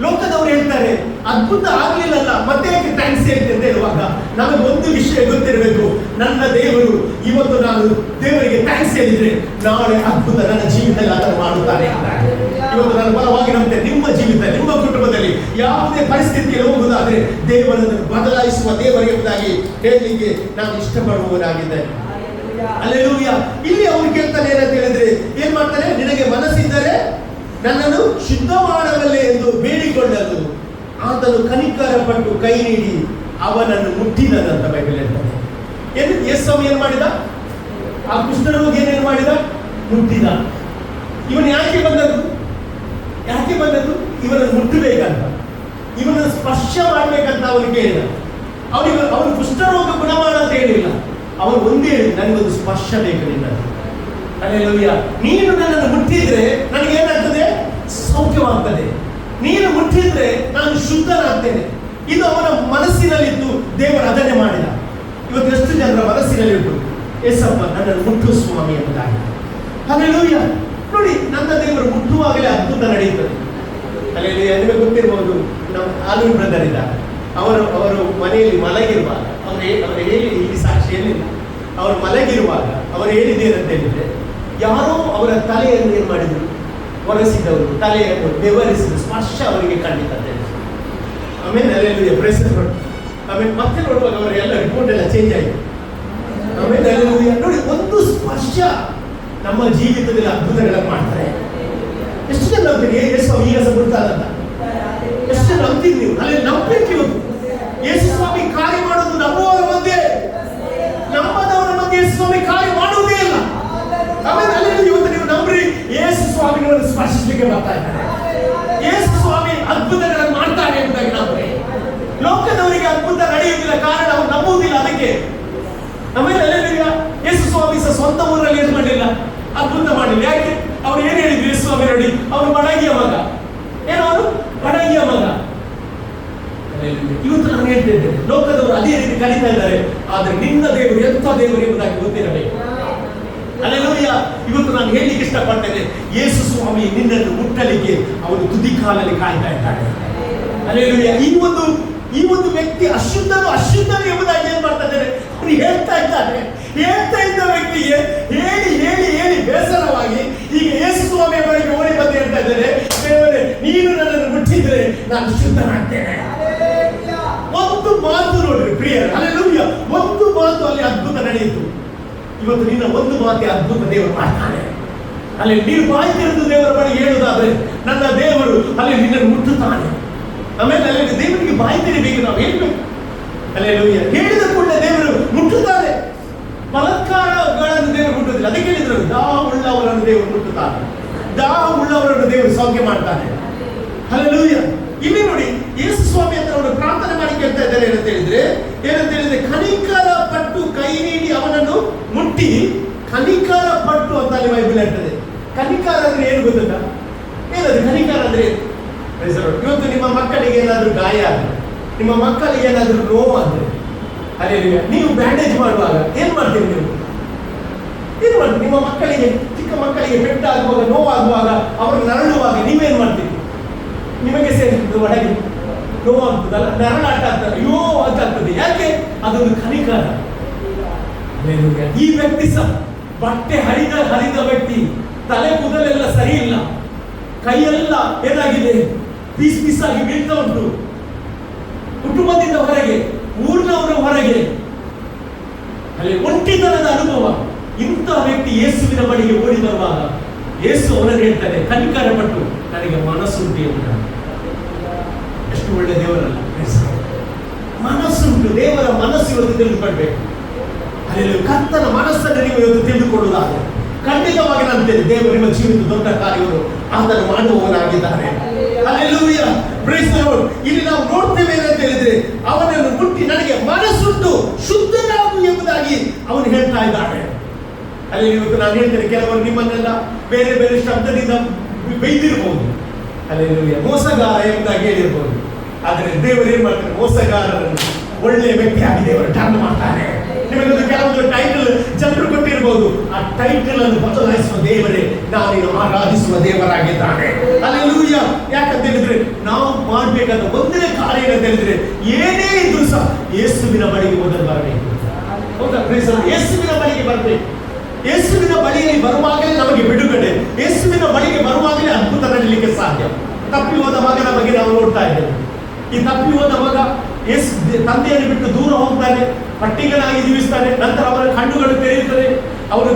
ಲೋಕದವರು ಹೇಳ್ತಾರೆ ಅದ್ಭುತ ಆಗ್ಲಿಲ್ಲಲ್ಲ ಮತ್ತೆ ಯಾಕೆ ಥ್ಯಾಂಕ್ಸ್ ಹೇಳ್ತೆ ಅಂತ ಹೇಳುವಾಗ ನಮಗೆ ಒಂದು ವಿಷಯ ಗೊತ್ತಿರಬೇಕು, ನನ್ನ ದೇವರು ಇವತ್ತು ನಾನು ದೇವರಿಗೆ ಥ್ಯಾಂಕ್ಸ್ ಹೇಳಿದ್ರೆ ನಾಳೆ ಅದ್ಭುತ ನನ್ನ ಜೀವಿತದಲ್ಲಿ ಅದನ್ನು ಮಾಡುತ್ತಾನೆ. ಇವತ್ತು ನನ್ನ ಬಲವಾಗಿ ನಂಬ್ತೇನೆ, ನಿಮ್ಮ ಜೀವಿತ ನಿಮ್ಮ ಕುಟುಂಬದಲ್ಲಿ ಯಾವುದೇ ಪರಿಸ್ಥಿತಿಯಲ್ಲಿ ಹೋಗುವುದಾದ್ರೆ ದೇವರನ್ನು ಬದಲಾಯಿಸುವ ದೇವರು ಎಂಬುದಾಗಿ ಹೇಳಲಿಕ್ಕೆ ನಾನು ಇಷ್ಟಪಡುವವನಾಗಿದ್ದೇನೆ. ಹಲ್ಲೆಲೂಯಾ. ಇಲ್ಲಿ ಅವ್ರು ಕೇಳ್ತಾನೆ ಏನಂತ ಹೇಳಿದ್ರೆ ಏನ್ ಮಾಡ್ತಾರೆ, ನಿನಗೆ ಮನಸ್ಸಿದ್ದರೆ ನನ್ನನ್ನು ಶುದ್ಧ ಮಾಡಬಲ್ಲೆ ಎಂದು ಬೇಡಿಕೊಳ್ಳಲು ಆತನು ಕನಿಕರ ಪಟ್ಟು ಕೈ ನೀಡಿ ಅವನನ್ನು ಮುಟ್ಟಿದನಂತ ಬೈಬಲ್ ಹೇಳ್ತಾನೆ. ಏನು ಯೇಸು ಏನ್ ಮಾಡಿದ, ಆ ಕುಷ್ಠರೋಗಿ ಏನೇನು ಮಾಡಿದ, ಮುಟ್ಟಿದ. ಇವನು ಯಾಕೆ ಬಂದದ್ದು, ಇವನನ್ನು ಮುಟ್ಟಬೇಕಂತ, ಇವನನ್ನು ಸ್ಪರ್ಶ ಮಾಡ್ಬೇಕಂತ ಅವನು ಕೇಳಿದ. ಅವನು ಕುಷ್ಠರೋಗ ಗುಣ ಮಾಡ ಅಂತ ಹೇಳಿಲ್ಲ, ಅವನು ಒಂದೇ ಹೇಳಿದ, ನನಗೊಂದು ಸ್ಪರ್ಶ ಬೇಕು ನಿನ್ನ. ಹಲ್ಲೆಲೂಯಾ. ನೀನು ನನ್ನನ್ನು ಮುಟ್ಟಿದ್ರೆ ನನಗೆ ಏನಾಗ್ತದೆ, ಸೌಖ್ಯವಾಗ್ತದೆ. ನೀನು ಮುಟ್ಟಿದ್ರೆ ನಾನು ಶುದ್ಧನಾಗ್ತೇನೆ. ಇದು ಅವನ ಮನಸ್ಸಿನಲ್ಲಿದ್ದು ದೇವರು ಅದನ್ನೇ ಮಾಡಿದ. ಇವತ್ತು ಎಷ್ಟು ಜನರ ಮನಸ್ಸಿನಲ್ಲಿಟ್ಟು ಏಸಪ್ಪ ನನ್ನನ್ನು ಮುಟ್ಟು ಸ್ವಾಮಿ ಎಂಬುದಾಗಿ. ಹಲ್ಲೆಲೂಯಾ. ನೋಡಿ, ನನ್ನ ದೇವರು ಮುಟ್ಟುವಾಗಲೇ ಅದ್ಭುತ ನಡೆಯುತ್ತದೆ. ಹಲ್ಲೆಲೂಯಾ. ನಿಮಗೆ ಗೊತ್ತಿರಬಹುದು, ನಮ್ಮ ಆಲೂರು ಬ್ರದರ್ ಇದ್ದಾರೆ, ಅವರು ಮನೆಯಲ್ಲಿ ಮಲಗಿರುವಾಗ ಅವರು ಹೇಳಿ ಇಲ್ಲಿ ಸಾಕ್ಷಿಯಲ್ಲಿ ಅವರು ಮಲಗಿರುವಾಗ ಅವರು ಹೇಳಿದ್ದೇನೆ ಅಂತ ಹೇಳಿದ್ರೆ, ಯಾರೋ ಅವರ ತಲೆಯನ್ನು ಏನು ಮಾಡಿದ್ರು, ಒರೆಸಿದವರು ತಲೆಯನ್ನು ಬೆವರಿಸಿದ ಸ್ಪರ್ಶ ಅವರಿಗೆ ಖಂಡಿತ. ಆಮೇಲೆ ಅಲ್ಲೆಲ್ಲೂ ಪ್ರೆಸರ್ ಆಮೇಲೆ ಮತ್ತೆ ನೋಡುವಾಗ ಅವರ ಎಲ್ಲ ರಿಪೋರ್ಟ್ ಎಲ್ಲ ಚೇಂಜ್ ಆಯಿತು. ಆಮೇಲೆ ನೋಡಿ, ಒಂದು ಸ್ಪರ್ಶ ನಮ್ಮ ಜೀವಿತದಲ್ಲಿ ಅದ್ಭುತಗಳನ್ನು ಮಾಡ್ತಾರೆ. ಎಷ್ಟು ಜನ ನಂಬ್ತೀರಿ ಯೇಸು ಈಗ ಬಿಡ್ತಾರಂತ? ಎಷ್ಟು ಜನ ನಂಬ್ತೀರಿ ನೀವು? ಅಲ್ಲಿ ನಂಬಬೇಕು. ಇವತ್ತು ಯೇಸು ಸ್ವಾಮಿ ಕಾರ್ಯ ಮಾಡೋದು ನಂಬುವವರ ಮಧ್ಯೆ, ನಂಬದವರ ಮಧ್ಯೆ ಯೇಸು ಸ್ವಾಮಿ ಕಾರ್ಯ ಮಾಡುವುದೇ ಇಲ್ಲ. ಆಮೇಲೆ ಅಲ್ಲಿ ಇವತ್ತು ನೀವು ನಂಬ್ರಿ, ಯೇಸು ಸ್ವಾಮಿಗಳನ್ನು ಸ್ಪರ್ಶಿಸಲಿಕ್ಕೆ ಬರ್ತಾ ಇದ್ದಾರೆ. ಯೇಸು ಸ್ವಾಮಿ ಅದ್ಭುತಗಳನ್ನು ಮಾಡ್ತಾರೆ ಎಂಬುದಾಗಿ ನಂಬ್ರಿ. ಲೋಕದವರಿಗೆ ಅದ್ಭುತ ನಡೆಯುವುದಿಲ್ಲ, ಕಾರಣ ಅವರು ನಂಬುವುದಿಲ್ಲ. ಅದಕ್ಕೆ ಆಮೇಲೆ ಅಲ್ಲೆಲ್ಲ ಯೇಸು ಸ್ವಾಮಿ ಸ್ವಂತ ಊರಲ್ಲಿ ಏನು ಮಾಡಲಿಲ್ಲ, ಅದ್ಭುತ ಮಾಡಲಿಲ್ಲ. ಯಾಕೆ? ಅವ್ರು ಏನ್ ಹೇಳಿದ್ರು ಯೇಸು ಸ್ವಾಮಿ ನೋಡಿ, ಅವನು ಬಡಗಿಯ ಮಗ. ಏನೋ ಅವನು ಬಡಗಿಯ ಮಗ. ಇವತ್ತು ನಾನು ಹೇಳ್ತಿದ್ದೇನೆ, ಲೋಕದವರು ಅದೇ ರೀತಿ ಕಲಿತಾ ಇದ್ದಾರೆ. ಆದ್ರೆ ನಿನ್ನ ದೇವರು ಎಂಥ ದೇವರು ಎಂಬುದಾಗಿ ಗೊತ್ತಿರಬೇಕು. ಹಲ್ಲೆಲೂಯಾ. ಇವತ್ತು ನಾನು ಹೇಳಲಿಕ್ಕೆ ಇಷ್ಟಪಡ್ತೇನೆ, ಯೇಸು ಸ್ವಾಮಿ ನಿನ್ನನ್ನು ಮುಟ್ಟಲಿಕ್ಕೆ ಅವನು ತುದಿ ಕಾಲಲ್ಲಿ ಕಾಯ್ತಾ ಇದ್ದಾನೆ. ಹಲ್ಲೆಲೂಯಾ. ಈ ಒಂದು ವ್ಯಕ್ತಿ ಅಶುದ್ಧನು ಎಂಬುದಾಗಿ ಏನ್ ಮಾಡ್ತಾ ಇದ್ದಾರೆ, ಅವನು ಹೇಳ್ತಾ ಇದ್ದ ವ್ಯಕ್ತಿಗೆ ಹೇಳಿ ಬೇಸರವಾಗಿ ಈಗ ಯೇಸು ಸ್ವಾಮಿಯ ಬಳಿಗೆ ಓಡಿ ಬಂದು ಹೇಳ್ತಾ ಇದ್ದಾರೆ, ದೇವರೇ ನೀನು ನನ್ನನ್ನು ಮುಟ್ಟಿದ್ರೆ ನಾನು ಶುದ್ಧನಾಗ್ತೇನೆ. ಒಂದು ಮಾತು ನೋಡ್ರಿ ಪ್ರಿಯರೇ, ಹಲ್ಲೆಲೂಯಾ. ಒಂದು ಮಾತು ಅಲ್ಲಿ ಅದ್ಭುತ ನಡೆಯಿತು. ಇವತ್ತು ನಿನ್ನ ಒಂದು ಮಾತೆ ಅದ್ಭುತ ದೇವರು ಮಾಡ್ತಾನೆ. ಅಲ್ಲಿ ನೀನು ಬಾಯಿ ತೆರೆದು ದೇವರ ಬಳಿ ಹೇಳುವುದಾದ್ರೆ ನನ್ನ ದೇವರು ಅಲ್ಲಿ ನಿನ್ನನ್ನು ಮುಟ್ಟುತ್ತಾನೆ. ಆಮೇಲೆ ಅಲ್ಲಿ ದೇವರಿಗೆ ಬಾಯಿ ತೆರಿಬೇಕು, ನಾವು ಹೇಳ್ಬೇಕು. ಹಲ್ಲೆಲೂಯಾ. ಹೇಳಿದ ಕೂಡಲೇ ದೇವರು ಮುಟ್ಟುತ್ತಾನೆ. ಬಲಾತ್ಕಾರಗಳನ್ನು ದೇವರು ಮುಟ್ಟುವುದಿಲ್ಲ. ಅದಕ್ಕೆ ಹೇಳಿದ್ರು, ದಾಹ ಉಳ್ಳವರನ್ನು ದೇವರು ಮುಟ್ಟುತ್ತಾನೆ, ದಾಹ ಉಳ್ಳವರನ್ನು ದೇವರು ಸೌಖ್ಯ ಮಾಡ್ತಾನೆ. ಹಲ್ಲೆಲೂಯಾ. ಇಲ್ಲಿ ನೋಡಿ, ಯೇಸು ಸ್ವಾಮಿ ಹತ್ರ ಅವರು ಪ್ರಾರ್ಥನೆ ಮಾಡಿ ಕೇಳ್ತಾ ಇದ್ದಾರೆ ಏನಂತ ಹೇಳಿದ್ರೆ ಕನಿಕರ ಪಟ್ಟು ಕೈ ನೀಡಿ ಅವನನ್ನು ಮುಟ್ಟಿ. ಕನಿಕರ ಪಟ್ಟು ಅಂತ ಅಲ್ಲಿ ಬೈಬಲ್ ಹೇಳ್ತದೆ. ಕನಿಕರ ಅಂದ್ರೆ ಏನು ಗೊತ್ತುಂಟಾ? ಏನದು ಕನಿಕರ ಅಂದ್ರೆ? ಇವತ್ತು ನಿಮ್ಮ ಮಕ್ಕಳಿಗೆ ಏನಾದ್ರೂ ಗಾಯ ಆದ್ರೆ, ನಿಮ್ಮ ಮಕ್ಕಳಿಗೆ ಏನಾದ್ರೂ ನೋವು ಆದ್ರೆ, ಅಲ್ಲೇ ನೀವು ಬ್ಯಾಂಡೇಜ್ ಮಾಡುವಾಗ ಏನ್ ಮಾಡ್ತೀರಿ ನೀವು? ಏನ್ ಮಾಡ್ತೀರಿ? ನಿಮ್ಮ ಮಕ್ಕಳಿಗೆ, ಚಿಕ್ಕ ಮಕ್ಕಳಿಗೆ ಪೆಟ್ಟಾಗುವಾಗ, ನೋವಾಗುವಾಗ, ಅವರು ನರಳುವಾಗ ನೀವೇನ್ ಮಾಡ್ತೀರಿ? ನಿಮಗೆ ಸೇರಿದ್ದು ಒಳಗೆ ನೋವಾಗ್ತದಲ್ಲ, ನರಳಾಟ ಆಗ್ತದೆ, ಅಯ್ಯೋ ಅಂತ ಆಗ್ತದೆ. ಯಾಕೆ? ಅದೊಂದು ಕನಿಕರ. ಈ ವ್ಯಕ್ತಿ ಸಹ ಬಟ್ಟೆ ಹರಿದ ವ್ಯಕ್ತಿ, ತಲೆ ಕೂದಲೆಲ್ಲ ಸರಿ ಇಲ್ಲ, ಕೈಯೆಲ್ಲ ಏನಾಗಿದೆ, ಪೀಸ್ ಆಗಿ ಬೀಳ್ತಾ ಉಂಟು, ಕುಟುಂಬದಿಂದ ಹೊರಗೆ, ಊರಿನವರ ಹೊರಗೆ, ಅಲ್ಲಿ ಒಂಟಿತನದ ಅನುಭವ. ಇಂಥ ವ್ಯಕ್ತಿ ಯೇಸುವಿನ ಬಳಿಗೆ ಓಡಿ ಬರುವಾಗ ಯೇಸು ಅವರನ್ನು ಹೇಳ್ತಾರೆ, ಕನಿಕರ ಪಟ್ಟು ನನಗೆ ಮನಸ್ಸುಂಟು ಎಂಬುದಾಗಿ. ಎಷ್ಟು ಒಳ್ಳೆ ದೇವರಲ್ಲ, ಮನಸ್ಸುಂಟು. ದೇವರ ಮನಸ್ಸು ಇವತ್ತು ತಿಳಿದುಕೊಳ್ಬೇಕು. ಅಲ್ಲಿ ಕರ್ತನ ಮನಸ್ಸನ್ನು ನೀವು ಇವತ್ತು ತಿಳಿದುಕೊಳ್ಳುವುದಾದ್ರೆ ಖಂಡಿತವಾಗಿ ನಂತೇನೆ ದೇವರು ನಿಮ್ಮ ಜೀವಿತ ದೊಡ್ಡ ಕಾರ್ಯವನ್ನು ಆತನು ಮಾಡುವವನಾಗಿದ್ದಾನೆ. ಹಲ್ಲೆಲೂಯಾ. Praise the lord. ಇಲ್ಲಿ ನಾವು ನೋಡ್ತೇವೆ ಅಂತ ಹೇಳಿದ್ರೆ, ಅವನನ್ನು ಮುಟ್ಟಿ ನನಗೆ ಮನಸ್ಸುಂಟು, ಶುದ್ಧನಾಗು ಎಂಬುದಾಗಿ ಅವನು ಹೇಳ್ತಾ ಇದ್ದಾನೆ. ಅಲ್ಲಿ ಇವತ್ತು ನಾನು ಹೇಳ್ತೇನೆ, ಕೆಲವರು ನಿಮ್ಮನ್ನೆಲ್ಲ ಬೇರೆ ಬೇರೆ ಶಬ್ದದಿಂದ ಬೈದಿರಬಹುದು, ಹಲ್ಲೆಲೂಯಾ, ಮೋಸಗಾರ ಎಂಬುದಾಗಿ ಹೇಳಿರ್ಬೋದು. ಆದರೆ ದೇವರು ಏನ್ ಮಾಡ್ತಾರೆ, ಮೋಸಗಾರರನ್ನು ಒಳ್ಳೆಯ ವ್ಯಕ್ತಿಯಾಗಿ ದೇವರು ಟರ್ನ್ ಮಾಡ್ತಾನೆ. ನಿಮಗೆ ಕೆಲವೊಂದು ಟೈಟಲ್ ಜನರು ಕೊಟ್ಟಿರಬಹುದು, ಆ ಟೈಟಲ್ ಅನ್ನು ಬದಲಾಯಿಸುವ ದೇವರೇ, ನಾವು ಆರಾಧಿಸುವ ದೇವರಾಗಿದ್ದಾನೆ. ಹಲ್ಲೆಲೂಯಾ. ಯಾಕಂತ ಹೇಳಿದ್ರೆ ನಾವು ಮಾಡಬೇಕಾದ ಒಂದನೇ ಕಾರ್ಯ ಏನಂತ ಹೇಳಿದ್ರೆ, ಏನೇ ಇದ್ರು ಸಹ ಯೇಸುವಿನ ಬಳಿಗೆ ಮೊದಲು ಬರಬೇಕು. ಹೌದಾ? ಯೇಸುವಿನ ಬಳಿಗೆ ಬರಬೇಕು. ಯೇಸುವಿನ ಬಳಿಯಲ್ಲಿ ಬರುವಾಗಲೇ ನಮಗೆ ಬಿಡುಗಡೆ, ಯೇಸುವಿನ ಬಳಿಗೆ ಬರುವಾಗಲೇ ಅದ್ಭುತ ನಡೀಲಿಕ್ಕೆ ಸಾಧ್ಯ. ತಪ್ಪಿ ಹೋದ ಮಗನ ಬಗ್ಗೆ ನಾವು ನೋಡ್ತಾ ಇದ್ದೇವೆ. ಈ ತಪ್ಪಿ ಹೋದ ಮಗ ತಂದೆಯನ್ನು ಬಿಟ್ಟು ದೂರ ಹೋಗ್ತಾನೆ, ಪಟ್ಟಿಗಳಾಗಿ ಜೀವಿಸ್ತಾನೆ. ನಂತರ ಅವರ ಕಣ್ಣುಗಳು ತೆರೆಯುತ್ತದೆ. ಅವರು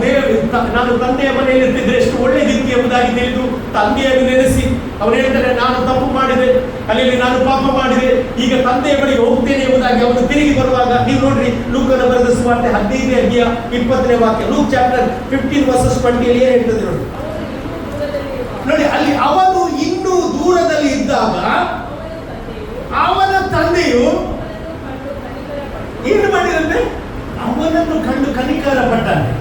ನಾನು ತಂದೆಯ ಮನೆಯಲ್ಲಿ ಇರ್ತಿದ್ರೆ ಎಷ್ಟು ಒಳ್ಳೆಯದಿತ್ತು ಎಂಬುದಾಗಿ ತಿಳಿದು ತಂದೆಯನ್ನು ನೆನೆಸಿ ಅವನು ಹೇಳ್ತಾನೆ, ನಾನು ತಪ್ಪು ಮಾಡಿದೆ, ಅಲ್ಲಿ ನಾನು ಪಾಪ ಮಾಡಿದೆ, ಈಗ ತಂದೆಯ ಬಳಿಗೆ ಹೋಗ್ತೇನೆ ಎಂಬುದಾಗಿ ಅವನು ತಿರುಗಿ ಬರುವಾಗ ನೀವು ನೋಡ್ರಿ, ಲೂಕನ ಬರೆದ ಸುವಾರ್ತೆ 15ನೇ ಅಧ್ಯಾಯ 20ನೇ ವಾಕ್ಯ, ಲೂಕ್ ಚಾಪ್ಟರ್ 15:20 ಏನ್ ಹೇಳ್ತದೆ ನೋಡಿ. ಅಲ್ಲಿ ಅವನು ಇನ್ನೂ ದೂರದಲ್ಲಿ ಇದ್ದಾಗ ಅವನ ತಂದೆಯು ಏನು ಮಾಡಿದಂತೆ, ಅವನನ್ನು ಕಂಡು ಕನಿಕರ ಪಟ್ಟಾನೆ.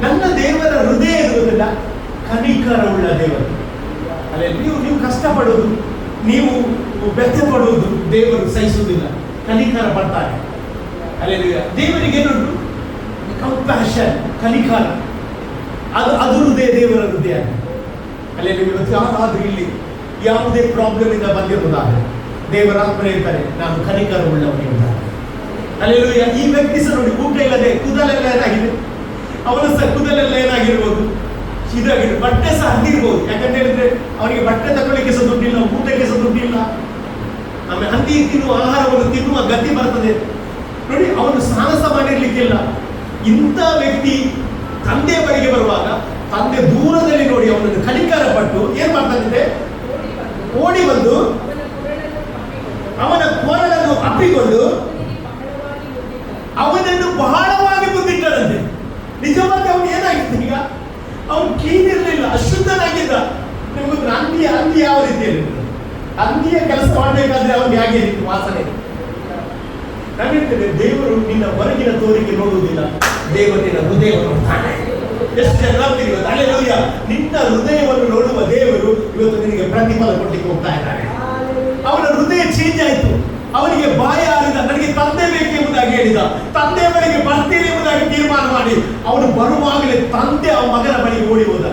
ನನ್ನ ದೇವರ ಹೃದಯ ಇರುವುದಿಲ್ಲ, ಕನಿಕರವುಳ್ಳ ದೇವರು. ಅಲ್ಲೇ ನೀವು ಕಷ್ಟಪಡುವುದು, ನೀವು ವ್ಯಥೆ ಪಡುವುದು ದೇವರು ಸಹಿಸುವುದಿಲ್ಲ, ಕನಿಕರ ಪಡ್ತಾನೆ. ಅಲ್ಲೇ ದೇವರಿಗೆ ಏನುಂಟು? ಕಂಪ್ಯಾಷನ್, ಕನಿಕರ. ಅದು ಹೃದಯ, ದೇವರ ಹೃದಯ. ಅಲ್ಲೇ ಇವತ್ತು ಯಾರಾದ್ರೂ ಇಲ್ಲಿ ಯಾವುದೇ ಪ್ರಾಬ್ಲಮ್ ಇಂದ ಬಂದಿರುವುದಾದ್ರೆ ದೇವರ ಆತ್ಮ ಹೇಳ್ತಾರೆ, ನಾನು ಕನಿಕರ ಉಳ್ಳವನಿದ್ದಾರೆ. ಅಲ್ಲೆಲ್ಲೂಯ್ಯ. ಈ ವ್ಯಕ್ತಿ ಸಹ ನೋಡಿ, ಊಟ ಇಲ್ಲದೆ ಕೂದಲೆಲ್ಲ ಏನಾಗಿದೆ, ಅವನ ಸಹ ಕೂದಲೆಲ್ಲ ಏನಾಗಿರ್ಬೋದು, ಇದಾಗಿದೆ. ಬಟ್ಟೆ ಸಹ ಹಂದಿರ್ಬೋದು. ಯಾಕಂತ ಹೇಳಿದ್ರೆ ಅವನಿಗೆ ಬಟ್ಟೆ ತಗೊಳ್ಳಿಕ್ಕೆ ಸಹ ದುಡ್ಡಿಲ್ಲ, ಊಟಕ್ಕೆ ಸಹ ದುಡ್ಡಿಲ್ಲ. ಆಮೇಲೆ ಹಂದಿ ತಿನ್ನುವ ಆಹಾರವನ್ನು ತಿನ್ನುವ ಗತಿ ಬರ್ತದೆ ನೋಡಿ. ಅವನು ಸಾಹಸ ಮಾಡಿರ್ಲಿಕ್ಕಿಲ್ಲ. ಇಂಥ ವ್ಯಕ್ತಿ ತಂದೆ ಬಳಿಗೆ ಬರುವಾಗ ತಂದೆ ದೂರದಲ್ಲಿ ನೋಡಿ ಅವನನ್ನು ಕನಿಕರ ಪಟ್ಟು ಏನ್ ಮಾಡ್ತಾನೆ, ಓಡಿ ಬಂದು ಅವನ ಕೊರಳನ್ನು ಅಪ್ಪಿಕೊಂಡು ಅವನನ್ನು ಬಹಳವಾಗಿ ಮುದ್ದಿಟ್ಟರಂತೆ. ನಿಜವಾಗಿ ಅವನು ಏನಾಗಿತ್ತು, ಈಗ ಅವನು ಕ್ಲೀನ್ ಇರಲಿಲ್ಲ, ಅಶುದ್ಧನಾಗಿದ್ದ. ನಿಮ್ಗೆ ಹಂದಿ ಯಾವ ರೀತಿಯಲ್ಲಿ ಹಂದಿಯ ಕೆಲಸ ಮಾಡಬೇಕಾದ್ರೆ ಅವನಿಗೆ ಹೇಗೆ ಇತ್ತು ವಾಸನೆ. ನಾನು ಹೇಳ್ತೇನೆ, ದೇವರು ನಿನ್ನ ಹೊರಗಿನ ತೋರಿಕೆ ನೋಡುವುದಿಲ್ಲ, ದೇವರು ನಿನ್ನ ಹೃದಯವನ್ನು ನೋಡ್ತಾನೆ. ಎಷ್ಟು ಜನ ನಂಬ್ತೀವಿ ಇವತ್ತು? ಅಲ್ಲೆಲ್ಲೂಯ್ಯ. ನಿನ್ನ ಹೃದಯವನ್ನು ನೋಡುವ ದೇವರು ಇವತ್ತು ನಿನಗೆ ಪ್ರತಿಫಲ ಕೊಡ್ಲಿಕ್ಕೆ ಹೋಗ್ತಾ ಇದ್ದಾನೆ. ಅವನ ಹೃದಯ ಚೇಂಜ್ ಆಯ್ತು. ಅವನಿಗೆ ಬಾಯ ಆಡಿದ, ನನಗೆ ತಂದೆ ಬೇಕೆಂಬುದಾಗಿ ಹೇಳಿದ, ತಂದೆ ಬಳಿಗೆ ಬರ್ತೇನೆ ಎಂಬುದಾಗಿ ತೀರ್ಮಾನ ಮಾಡಿ ಅವನು ಬರುವಾಗಲೇ ತಂದೆ ಆ ಮಗನ ಬಳಿಗೆ ಓಡಿ ಹೋದ.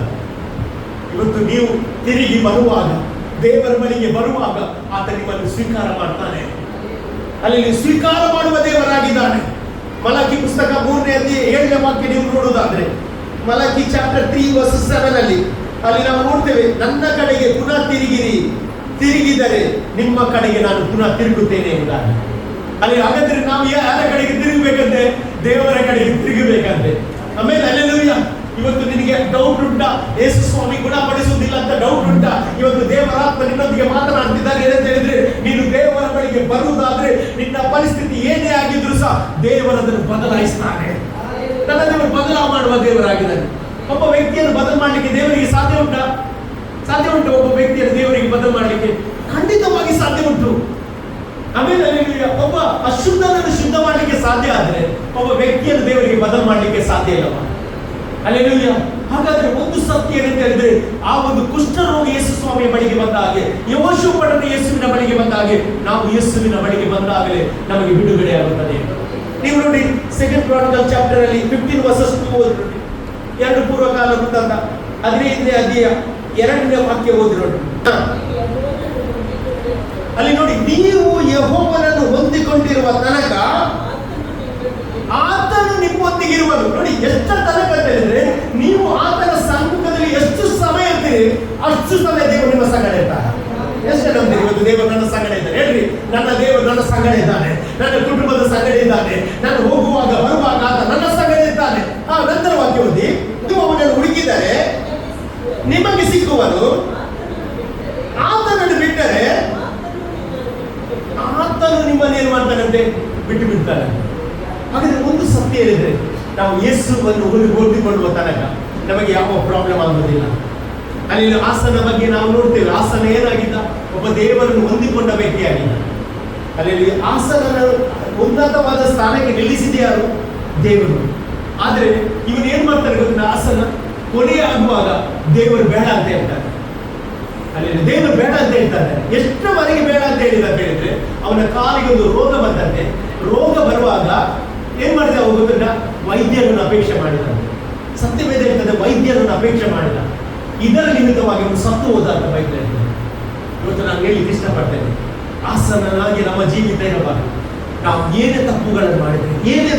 ಇವತ್ತು ನೀವು ತಿರುಗಿ ಬರುವಾಗ, ದೇವರ ಬಳಿಗೆ ಬರುವಾಗ ಆತ ನಿಮ್ಮನ್ನು ಸ್ವೀಕಾರ ಮಾಡ್ತಾನೆ. ಅಲ್ಲಿ ಸ್ವೀಕಾರ ಮಾಡುವ ದೇವರಾಗಿದ್ದಾನೆ. ಮಲಕಿ ಪುಸ್ತಕ 3ನೇ ಅಧ್ಯಾಯ 7ನೇ ವಾಕ್ಯ ನೀವು ನೋಡುವುದಾದ್ರೆ, ಮಲಕಿ ಚಾಪ್ಟರ್ 3:7 ಅಲ್ಲಿ ನಾವು ನೋಡ್ತೇವೆ, ನನ್ನ ಕಡೆಗೆ ಪುನಃ ತಿರುಗಿದರೆ ನಿಮ್ಮ ಕಡೆಗೆ ನಾನು ಪುನಃ ತಿರುಗುತ್ತೇನೆ ಎಂಬುದಾಗಿ. ಅಲ್ಲಿ ಹಾಗಾದ್ರೆ ನಾವು ಯಾರ ಕಡೆಗೆ ತಿರುಗಬೇಕಂತೆ? ದೇವರ ಕಡೆಗೆ ತಿರುಗಬೇಕಂತೆ. ಆಮೇಲೆ ಅಲ್ಲೆಲ್ಲೂಯ್ಯ. ಇವತ್ತು ನಿನಗೆ ಡೌಟ್ ಉಂಟಾ, ಯೇಸು ಸ್ವಾಮಿ ಗುಣಪಡಿಸುವುದಿಲ್ಲ ಅಂತ ಡೌಟ್ ಉಂಟಾ? ಇವತ್ತು ದೇವರಾತ್ಮ ನಿನ್ನೊಂದಿಗೆ ಮಾತನಾಡ್ತಿದ್ದಾರೆ. ಏನಂತ ಹೇಳಿದ್ರೆ, ನೀನು ದೇವರ ಬಳಿಗೆ ಬರುವುದಾದ್ರೆ ನಿನ್ನ ಪರಿಸ್ಥಿತಿ ಏನೇ ಆಗಿದ್ರು ಸಹ ದೇವರದನ್ನು ಬದಲಾಯಿಸ್ತಾನೆ. ನನ್ನ ದೇವರು ಬದಲಾವಣೆ ಮಾಡುವ ದೇವರಾಗಿದ್ದಾನೆ. ಒಬ್ಬ ವ್ಯಕ್ತಿಯನ್ನು ಬದಲು ಮಾಡಲಿಕ್ಕೆ ದೇವರಿಗೆ ಸಾಧ್ಯ ಉಂಟಾ? ಸಾಧ್ಯ ಉಂಟು. ಒಬ್ಬ ವ್ಯಕ್ತಿಯನ್ನು ದೇವರಿಗೆ ಬದಲು ಮಾಡಲಿಕ್ಕೆ ಖಂಡಿತವಾಗಿ ಸಾಧ್ಯ ಉಂಟು. ಆಮೇಲೆ ಒಬ್ಬ ಅಶುದ್ಧನನ್ನು ಶುದ್ಧ ಮಾಡಲಿಕ್ಕೆ ಸಾಧ್ಯ ಆದರೆ ಒಬ್ಬ ವ್ಯಕ್ತಿಯನ್ನು ದೇವರಿಗೆ ಬದಲು ಮಾಡಲಿಕ್ಕೆ ಸಾಧ್ಯ ಇಲ್ಲವ. ಅಲ್ಲೆಲ್ಲೂಯ್ಯ. ಹಾಗಾದ್ರೆ ಒಂದು ಸತ್ಯ ಏನಂತ ಹೇಳಿದ್ರೆ, ಆ ಒಂದು ಕುಷ್ಠರೋಗಿ ಯೇಸು ಸ್ವಾಮಿಯ ಬಳಿಗೆ ಬಂದ ಹಾಗೆ, ಯೆಹೋಶುವನ ಯೇಸುವಿನ ಬಳಿಗೆ ಬಂದ ಹಾಗೆ, ನಾವು ಯೇಸುವಿನ ಬಳಿಗೆ ಬಂದಾಗಲೇ ನಮಗೆ ಬಿಡುಗಡೆ ಆಗುತ್ತದೆ. ನೀವು ನೋಡಿ, 2 Chronicles ಚಾಪ್ಟರ್ ಅಲ್ಲಿ 15:2 ಓದಿ. 2 ಪೂರ್ವಕಾಲ ವೃತ್ತಾಂತ 15ನೇ ಅಧ್ಯಾಯ 2ನೇ ವಾಕ್ಯ ಓದಿ ನೋಡಿ. ಅಲ್ಲಿ ನೋಡಿ, ನೀವು ಯೆಹೋವನನ್ನು ಹೊಂದಿಕೊಂಡಿರುವ ತನಕ ಆತನು ನಿಮ್ಮೊಂದಿಗಿರುವನು. ನೋಡಿ, ಎಷ್ಟರ ತನಕ ಅಂತ ಹೇಳಿದ್ರೆ, ನೀವು ಆತನ ಸಮ್ಮುಖದಲ್ಲಿ ಎಷ್ಟು ಸಮಯ ಇರ್ತೀರಿ ಅಷ್ಟು ಸಮಯ ದೇವರು ನಿಮ್ಮ ಸಂಗಡ ಇರ್ತಾರೆ. ಎಷ್ಟು ನಂಬ್ತೀರಿ ಇವತ್ತು ದೇವರು ನನ್ನ ಸಂಗಡ ಇದ್ದಾನೆ? ಹೇಳ್ರಿ, ನನ್ನ ದೇವರು ನನ್ನ ಸಂಗಡ ಇದ್ದಾನೆ, ನನ್ನ ಕುಟುಂಬದ ಸಂಗಡ ಇದ್ದಾನೆ, ನಾನು ಹೋಗುವಾಗ ಬರುವಾಗ ಆತ ನನ್ನ ಸಂಗಡ ಇದ್ದಾನೆ. ನಂತರ ವಾಕ್ಯ ಓದಿ, ನೀವು ಅವನನ್ನು ಹುಡುಕಿದರೆ ನಿಮಗೆ ಸಿಕ್ಕುವನು, ಆತನನ್ನು ಬಿಟ್ಟರೆ ಆತನು ನಿಮ್ಮನ್ನು ಏನು ಮಾಡ್ತಾನಂತೆ? ಬಿಟ್ಟು ಬಿಡ್ತಾನೆ. ಹಾಗಾದ್ರೆ ಒಂದು ಸತ್ಯ ಹೇಳಿದ್ರೆ, ನಾವು ಯೇಸುವನ್ನು ಹೊಂದಿಕೊಳ್ಳುವ ತನಕ ನಮಗೆ ಯಾವ ಪ್ರಾಬ್ಲಮ್ ಆಗುವುದಿಲ್ಲ. ಅಲ್ಲಿ ಆಸನ ಬಗ್ಗೆ ನಾವು ನೋಡ್ತೇವೆ. ಆಸನ ಏನಾಗಿದ್ದ? ಒಬ್ಬ ದೇವರನ್ನು ಹೊಂದಿಕೊಂಡ ವ್ಯಕ್ತಿಯಾಗಿದ್ದ. ಅಲ್ಲಿ ಆಸನ ಉನ್ನತವಾದ ಸ್ಥಾನಕ್ಕೆ ನಿಲ್ಲಿಸಿದೆ ಯಾರು? ದೇವರು. ಆದ್ರೆ ಇವನು ಏನ್ ಮಾಡ್ತಾರೆ ಗೊತ್ತಿಲ್ಲ, ಆಸನ ಕೊನೆಯ ಆಗುವಾಗ ದೇವರು ಬೇಡ ಅಂತ ಹೇಳ್ತಾರೆ. ಅಲ್ಲಿ ದೇವರು ಬೇಡ ಅಂತ ಹೇಳ್ತಾರೆ. ಎಷ್ಟರವರೆಗೆ ಬೇಡ ಅಂತ ಹೇಳಿದ ಅಂತ ಹೇಳಿದ್ರೆ, ಅವನ ಕಾಲಿಗೆ ಒಂದು ರೋಗ ಬಂದಂತೆ. ರೋಗ ಬರುವಾಗ ಏನ್ ಮಾಡಿದ ಗೊತ್ತಿಲ್ಲ, ವೈದ್ಯರನ್ನು ಅಪೇಕ್ಷೆ ಮಾಡಿದ. ಸತ್ಯವೇದ ಹೇಳ್ತದೆ, ವೈದ್ಯರನ್ನು ಅಪೇಕ್ಷೆ ಮಾಡಿದ. ಇದರ ನಿಮಿತ್ತವಾಗಿ ಅವನು ಸತ್ತು ಹೋದ ಅಂತ ವೈದ್ಯ ಹೇಳ್ತಾರೆ. ಇವತ್ತು ನಾನು ಹೇಳಲಿಕ್ಕೆ ಇಷ್ಟಪಡ್ತೇನೆ, ಆಸನನಾಗಿ ನಮ್ಮ ಜೀವಿತ ಇರಬಾರದು. ನಾವು ಏನೇ ತಪ್ಪುಗಳನ್ನು ಮಾಡಿದ್ರೆ, ಏನೇ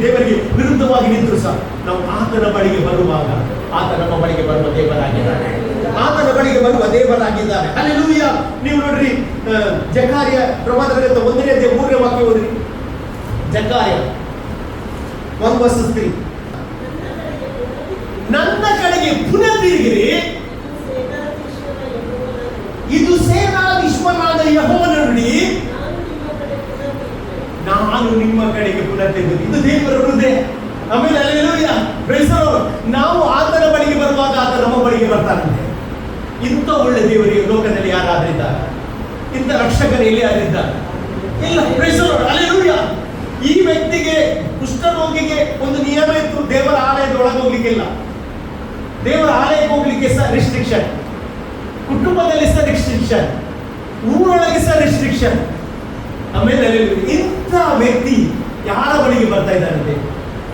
ದೇವರಿಗೆ ವಿರುದ್ಧವಾಗಿ ನಿಂತರೂ ಸಹ ನಾವು ಆತನ ಬಳಿಗೆ ಬರುವಾಗ ಆತ ನಮ್ಮ ಬಳಿಗೆ ಬರುವ ದೇವರಾಗಿದ್ದಾನೆ, ಆತನ ಬಳಿಗೆ ಬರುವ ದೇವರಾಗಿದ್ದಾನೆ. ಹಲ್ಲೆಲೂಯಾ. ನೀವು ನೋಡ್ರಿ, ಜಕಾರ್ಯ ಪ್ರವಾದನ ಗ್ರಂಥ 1ನೇ ಅಧ್ಯಾಯ 3ನೇ ವಾಕ್ಯ ಓದ್ರಿ. ಜಕಾರ್ಯ 1:3. ನನ್ನ ಕಡೆಗೆ ಪುನಃ ತಿರುಗಿರಿ, ಇದು ಸೇನಾಧೀಶ್ವರನಾದ ಯೆಹೋವನ ನುಡಿ, ನಾನು ನಿಮ್ಮ ಕಡೆಗೆ ಪುನಃ ತಿರುಗಿ. ಇದು ದೇವರ ಹೃದಯ. ಆಮೇಲೆ ಹಲ್ಲೆಲೂಯಾ, ಪ್ರೈಸ್ ದಿ ಲಾರ್ಡ್. ನಾವು ಆತನ ಬಳಿಗೆ ಬರುವಾಗ ಆತ ನಮ್ಮ ಬಳಿಗೆ ಬರ್ತಾನಂತೆ. ಇಂಥ ಒಳ್ಳೆ ದೇವರಿಗೆ ಲೋಕದಲ್ಲಿ ಯಾರಾದ್ರಿದ್ದಾರೆ? ಇಂಥ ರಕ್ಷಕರು ಎಲ್ಲಿ ಯಾರಿದ್ದಾರೆ? ಇಲ್ಲ. Praise the lord, hallelujah. ಈ ವ್ಯಕ್ತಿಗೆ, ಕುಷ್ಠರೋಗಿಗೆ ಒಂದು ನಿಯಮ ಇತ್ತು, ದೇವರ ಆಲಯದ ಒಳಗೆ ಹೋಗ್ಲಿಕ್ಕಿಲ್ಲ. ದೇವರ ಆಲಯಕ್ಕೆ ಹೋಗ್ಲಿಕ್ಕೆ ಸಹ ರಿಸ್ಟ್ರಿಕ್ಷನ್, ಕುಟುಂಬದಲ್ಲಿ ಸಹ ರಿಸ್ಟ್ರಿಕ್ಷನ್, ಊರೊಳಗೆ ಸಹ ರಿಸ್ಟ್ರಿಕ್ಷನ್. ಆಮೇಲೆ ಇಂಥ ವ್ಯಕ್ತಿ ಯಾರ ಬಳಿಗೆ ಬರ್ತಾ ಇದ್ದಾರಂತೆ?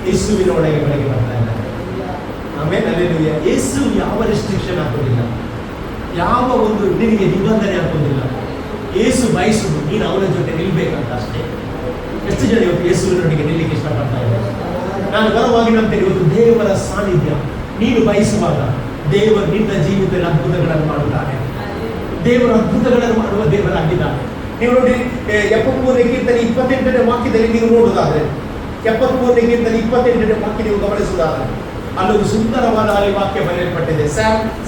ಯೇಸುವಿನ ಬಳಿಗೆ ಬರ್ತಾ ಇದ್ದಾರೆ. ಆಮೇಲೆ ಅಲ್ಲೆಲೂಯಾ. ಯೇಸು ಯಾವ ರಿಸ್ಟ್ರಿಕ್ಷನ್ ಹಾಕೋದಿಲ್ಲ, ಯಾವ ಒಂದು ನಿನಗೆ ನಿಬಂಧನೆ ಹಾಕೋದಿಲ್ಲ. ಯೇಸು ಬಯಸುದು ನೀನು ಅವನ ಜೊತೆ ನಿಲ್ಬೇಕಂತ ಅಷ್ಟೇ. ಎಷ್ಟು ಜನ ಇವತ್ತು ಯೇಸುವಿನೊಂದಿಗೆ ನಿಲ್ಲಿಕ್ಕೆ ಇಷ್ಟಪಡ್ತಾ ಇದ್ದಾರೆ? ನಾನು ಬರುವಾಗಿ ನಂತರ ಇವತ್ತು ದೇವರ ಸಾನ್ನಿಧ್ಯ ನೀನು ಬಯಸುವಾಗ ದೇವರು ನಿನ್ನ ಜೀವಿತದಲ್ಲಿ ಅದ್ಭುತಗಳನ್ನು ಮಾಡುತ್ತಾನೆ. ದೇವರು ಅದ್ಭುತಗಳನ್ನು ಮಾಡುವ ದೇವರಾಗಿದ್ದಾನೆ. ನೀವು ನೋಡಿ, 73ನೇ ಕೀರ್ತನೆ 28ನೇ ವಾಕ್ಯದಲ್ಲಿ ನೀವು ನೋಡುವುದಾದ್ರೆ, 73ನೇ ಕೀರ್ತನೆ 28ನೇ ವಾಕ್ಯ ನೀವು ಗಮನಿಸುವುದಾದ್ರೆ, ಅಲ್ಲೊಂದು ಸುಂದರವಾದ ಅಲ್ಲಿ ವಾಕ್ಯ ಬರೆಯಲ್ಪಟ್ಟಿದೆ.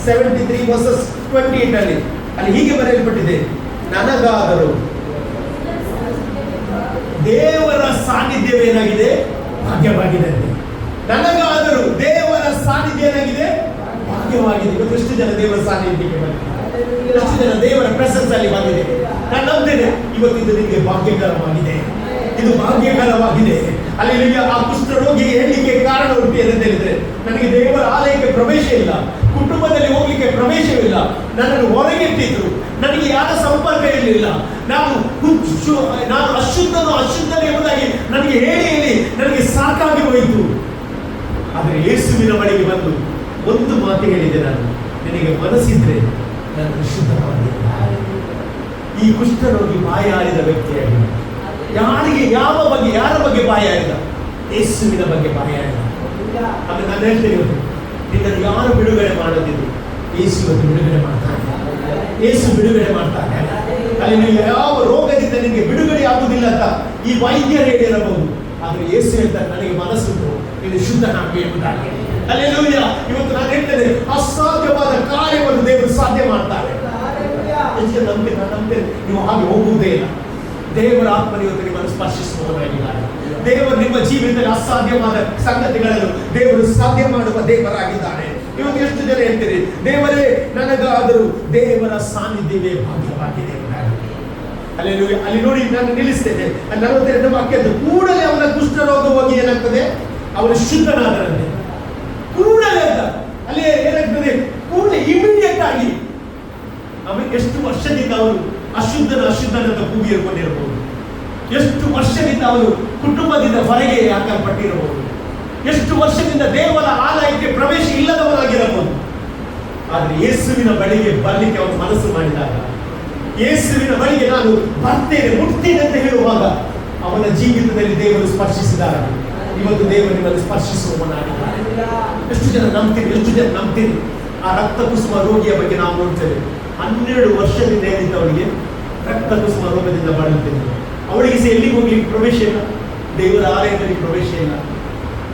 73:28 ಅಲ್ಲಿ ಹೀಗೆ ಬರೆಯಲ್ಪಟ್ಟಿದೆ, ನನಗಾದರೂ ದೇವರ ಸಾನ್ನಿಧ್ಯವೇನಾಗಿದೆ? ಭಾಗ್ಯವಾಗಿದೆ. ನನಗಾದರೂ ದೇವರ ಸಾನ್ನಿಧ್ಯ ಏನಾಗಿದೆ? ಭಾಗ್ಯವಾಗಿದೆ. ಇವತ್ತು ಎಷ್ಟು ಜನ ದೇವರ ಸಾನ್ನಿಧ್ಯಕ್ಕೆ ಬಂದಿದೆ? ಎಷ್ಟು ಜನ ದೇವರ ಪ್ರೆಸೆನ್ಸ್ ಅಲ್ಲಿ ಬಂದಿದೆ? ನಾನು ನಂಬ್ತೇನೆ ಇವತ್ತು ಇದು ನಿಮಗೆ ಭಾಗ್ಯಕರವಾಗಿದೆ, ಇದು ಭಾಗ್ಯಕರವಾಗಿದೆ. ಅಲ್ಲಿ ಆ ಕುಷ್ಠರೋಗಿಗೆ ಹೇಳಲಿಕ್ಕೆ ಕಾರಣ ಉಂಟು ಅಂತ ಹೇಳಿದ್ರೆ, ನನಗೆ ದೇವರ ಆಲಯಕ್ಕೆ ಪ್ರವೇಶ ಇಲ್ಲ, ಕುಟುಂಬದಲ್ಲಿ ಹೋಗ್ಲಿಕ್ಕೆ ಪ್ರವೇಶವಿಲ್ಲ, ನನ್ನನ್ನು ಹೊರಗಿಟ್ಟಿದ್ರು, ನನಗೆ ಯಾರ ಸಂಪರ್ಕ ಇರಲಿಲ್ಲ, ನಾನು ಅಶುದ್ಧನೇ ಎಂಬುದಾಗಿ ನನಗೆ ಹೇಳಿ ನನಗೆ ಸಾಕಾಗಿ ಹೋಯಿತು. ಆದರೆ ಯೇಸುವಿನ ಬಳಿಗೆ ಬಂದು ಒಂದು ಮಾತು ಹೇಳಿದೆ, ನಾನು ನಿನಗೆ ಮನಸ್ಸಿದ್ರೆ ನಾನು ಶುದ್ಧವಾಗಿದೆ. ಈ ಕುಷ್ಠರೋಗಿ ಬಾಯಾರಿದ ವ್ಯಕ್ತಿಯಾಗಿದೆ. ಯಾರ ಬಗ್ಗೆ ಬಾಯಾರಿದ? ಯೇಸುವಿನ ಬಗ್ಗೆ ಬಾಯಾರಿದ. ಆಮೇಲೆ ನಾನು ಹೇಳ್ತೇನೆ, ಇವತ್ತು ನಿನ್ನನ್ನು ಯಾರು ಬಿಡುಗಡೆ ಮಾಡೋದಿದ್ರು? ಯೇಸು ಇವತ್ತು ಬಿಡುಗಡೆ ಮಾಡ್ತಾನೆ. ಯೇಸು ಬಿಡುಗಡೆ ಮಾಡ್ತಾನೆ. ಅಲ್ಲಿ ನೀವು ಯಾವ ರೋಗದಿಂದ ನಿಮಗೆ ಬಿಡುಗಡೆ ಆಗುವುದಿಲ್ಲ ಅಂತ ಈ ವೈದ್ಯರು ಹೇಳಿರಬಹುದು, ಆದ್ರೆ ಯೇಸು ಹೇಳ್ತಾರೆ, ನನಗೆ ಮನಸ್ಸುಂಟು, ನೀನು ಶುದ್ಧನಾಗಿ ಎಂಬುದಾಗಿ. ಹಲ್ಲೆಲೂಯಾ. ಇವತ್ತು ನಾನು ಹೇಳ್ತೇನೆ, ಅಸಾಧ್ಯವಾದ ಕಾರ್ಯವನ್ನು ದೇವರು ಸಾಧ್ಯ ಮಾಡ್ತಾರೆ. ನಂಬ್ತೇನೆ ನೀವು ಹಾಗೆ ಹೋಗುವುದೇ ಇಲ್ಲ. ದೇವರ ಆತ್ಮನ ಇವತ್ತು ನಿಮ್ಮನ್ನು ಸ್ಪರ್ಶಿಸುವವರಾಗಿದ್ದಾರೆ. ದೇವರು ನಿಮ್ಮ ಜೀವಿತದಲ್ಲಿ ಅಸಾಧ್ಯವಾದ ಸಂಗತಿಗಳನ್ನು ದೇವರು ಸಾಧ್ಯ ಮಾಡುವ ದೇವರಾಗಿದ್ದಾನೆ. ಇವತ್ತು ಎಷ್ಟು ಜನ ಹೇಳ್ತೀರಿ, ದೇವರೇ ನನಗಾದರೂ ದೇವರ ಸಾನ್ನಿಧ್ಯವೇ ಭಾಗ್ಯವಾಗಿದೆ. ಅಲ್ಲಿ ನೋಡಿ, ನಾನು ನಿಲ್ಲಿಸ್ತೇನೆ. 42 ವಾಕ್ಯದ್ದು, ಕೂಡಲೇ ಅವನ ಕುಷ್ಠರೋಗ ಹೋಗಿ ಏನಾಗ್ತದೆ? ಅವನು ಶುದ್ಧನಾದರಂತೆ. ಕೂಡಲೇ ಅಂತ ಅಲ್ಲಿ ಏನಾಗ್ತದೆ? ಕೂಡಲೇ ಇಮಿಡಿಯೇಟ್ ಆಗಿ. ಆಮೇಲೆ ಎಷ್ಟು ವರ್ಷದಿಂದ ಅವನು ಅಶುದ್ಧನಂತ ಕೂಗಿ ಇರ್ಕೊಂಡಿರಬಹುದು, ಎಷ್ಟು ವರ್ಷದಿಂದ ಅವನು ಕುಟುಂಬದಿಂದ ಹೊರಗೆ ಹಾಕಲ್ಪಟ್ಟಿರಬಹುದು, ಎಷ್ಟು ವರ್ಷದಿಂದ ದೇವರ ಆಲಯಕ್ಕೆ ಪ್ರವೇಶ ಇಲ್ಲದವರಾಗಿರಬಹುದು. ಆದರೆ ಯೇಸುವಿನ ಬಳಿಗೆ ಬರಲಿಕ್ಕೆ ಅವನು ಮನಸ್ಸು ಮಾಡಿದಾಗ, ಯೇಸುವಿನ ಬಳಿಗೆ ನಾನು ಬರ್ತೇನೆ, ಮುಟ್ತೇನೆ ಅಂತ ಹೇಳುವಾಗ ಅವನ ಜೀವಿತದಲ್ಲಿ ದೇವರು ಸ್ಪರ್ಶಿಸಿದಾಗ ಇವತ್ತು ದೇವರು ನಿಮ್ಮನ್ನು ಸ್ಪರ್ಶಿಸುವವನಾಗಿದ್ದಾನೆ. ಎಷ್ಟು ಜನ ನಂಬ್ತೀರಿ? ಆ ರಕ್ತ ಕುಸುಮ ರೋಗಿಯ ಬಗ್ಗೆ ನಾವು ನೋಡ್ತೇವೆ. 12 ವರ್ಷದಿಂದ ಏನಿತ್ತು ಅವಳಿಗೆ ರಕ್ತ ಕುಸುಮ ರೋಗದಿಂದ ಬಳಲುತ್ತಿದ್ದರು. ಅವಳಿಗೆ ಸಹ ಎಲ್ಲಿಗೆ ಹೋಗ್ಲಿಕ್ಕೆ ಪ್ರವೇಶ ಇಲ್ಲ, ದೇವರ ಆಲಯದಲ್ಲಿ ಪ್ರವೇಶ ಇಲ್ಲ,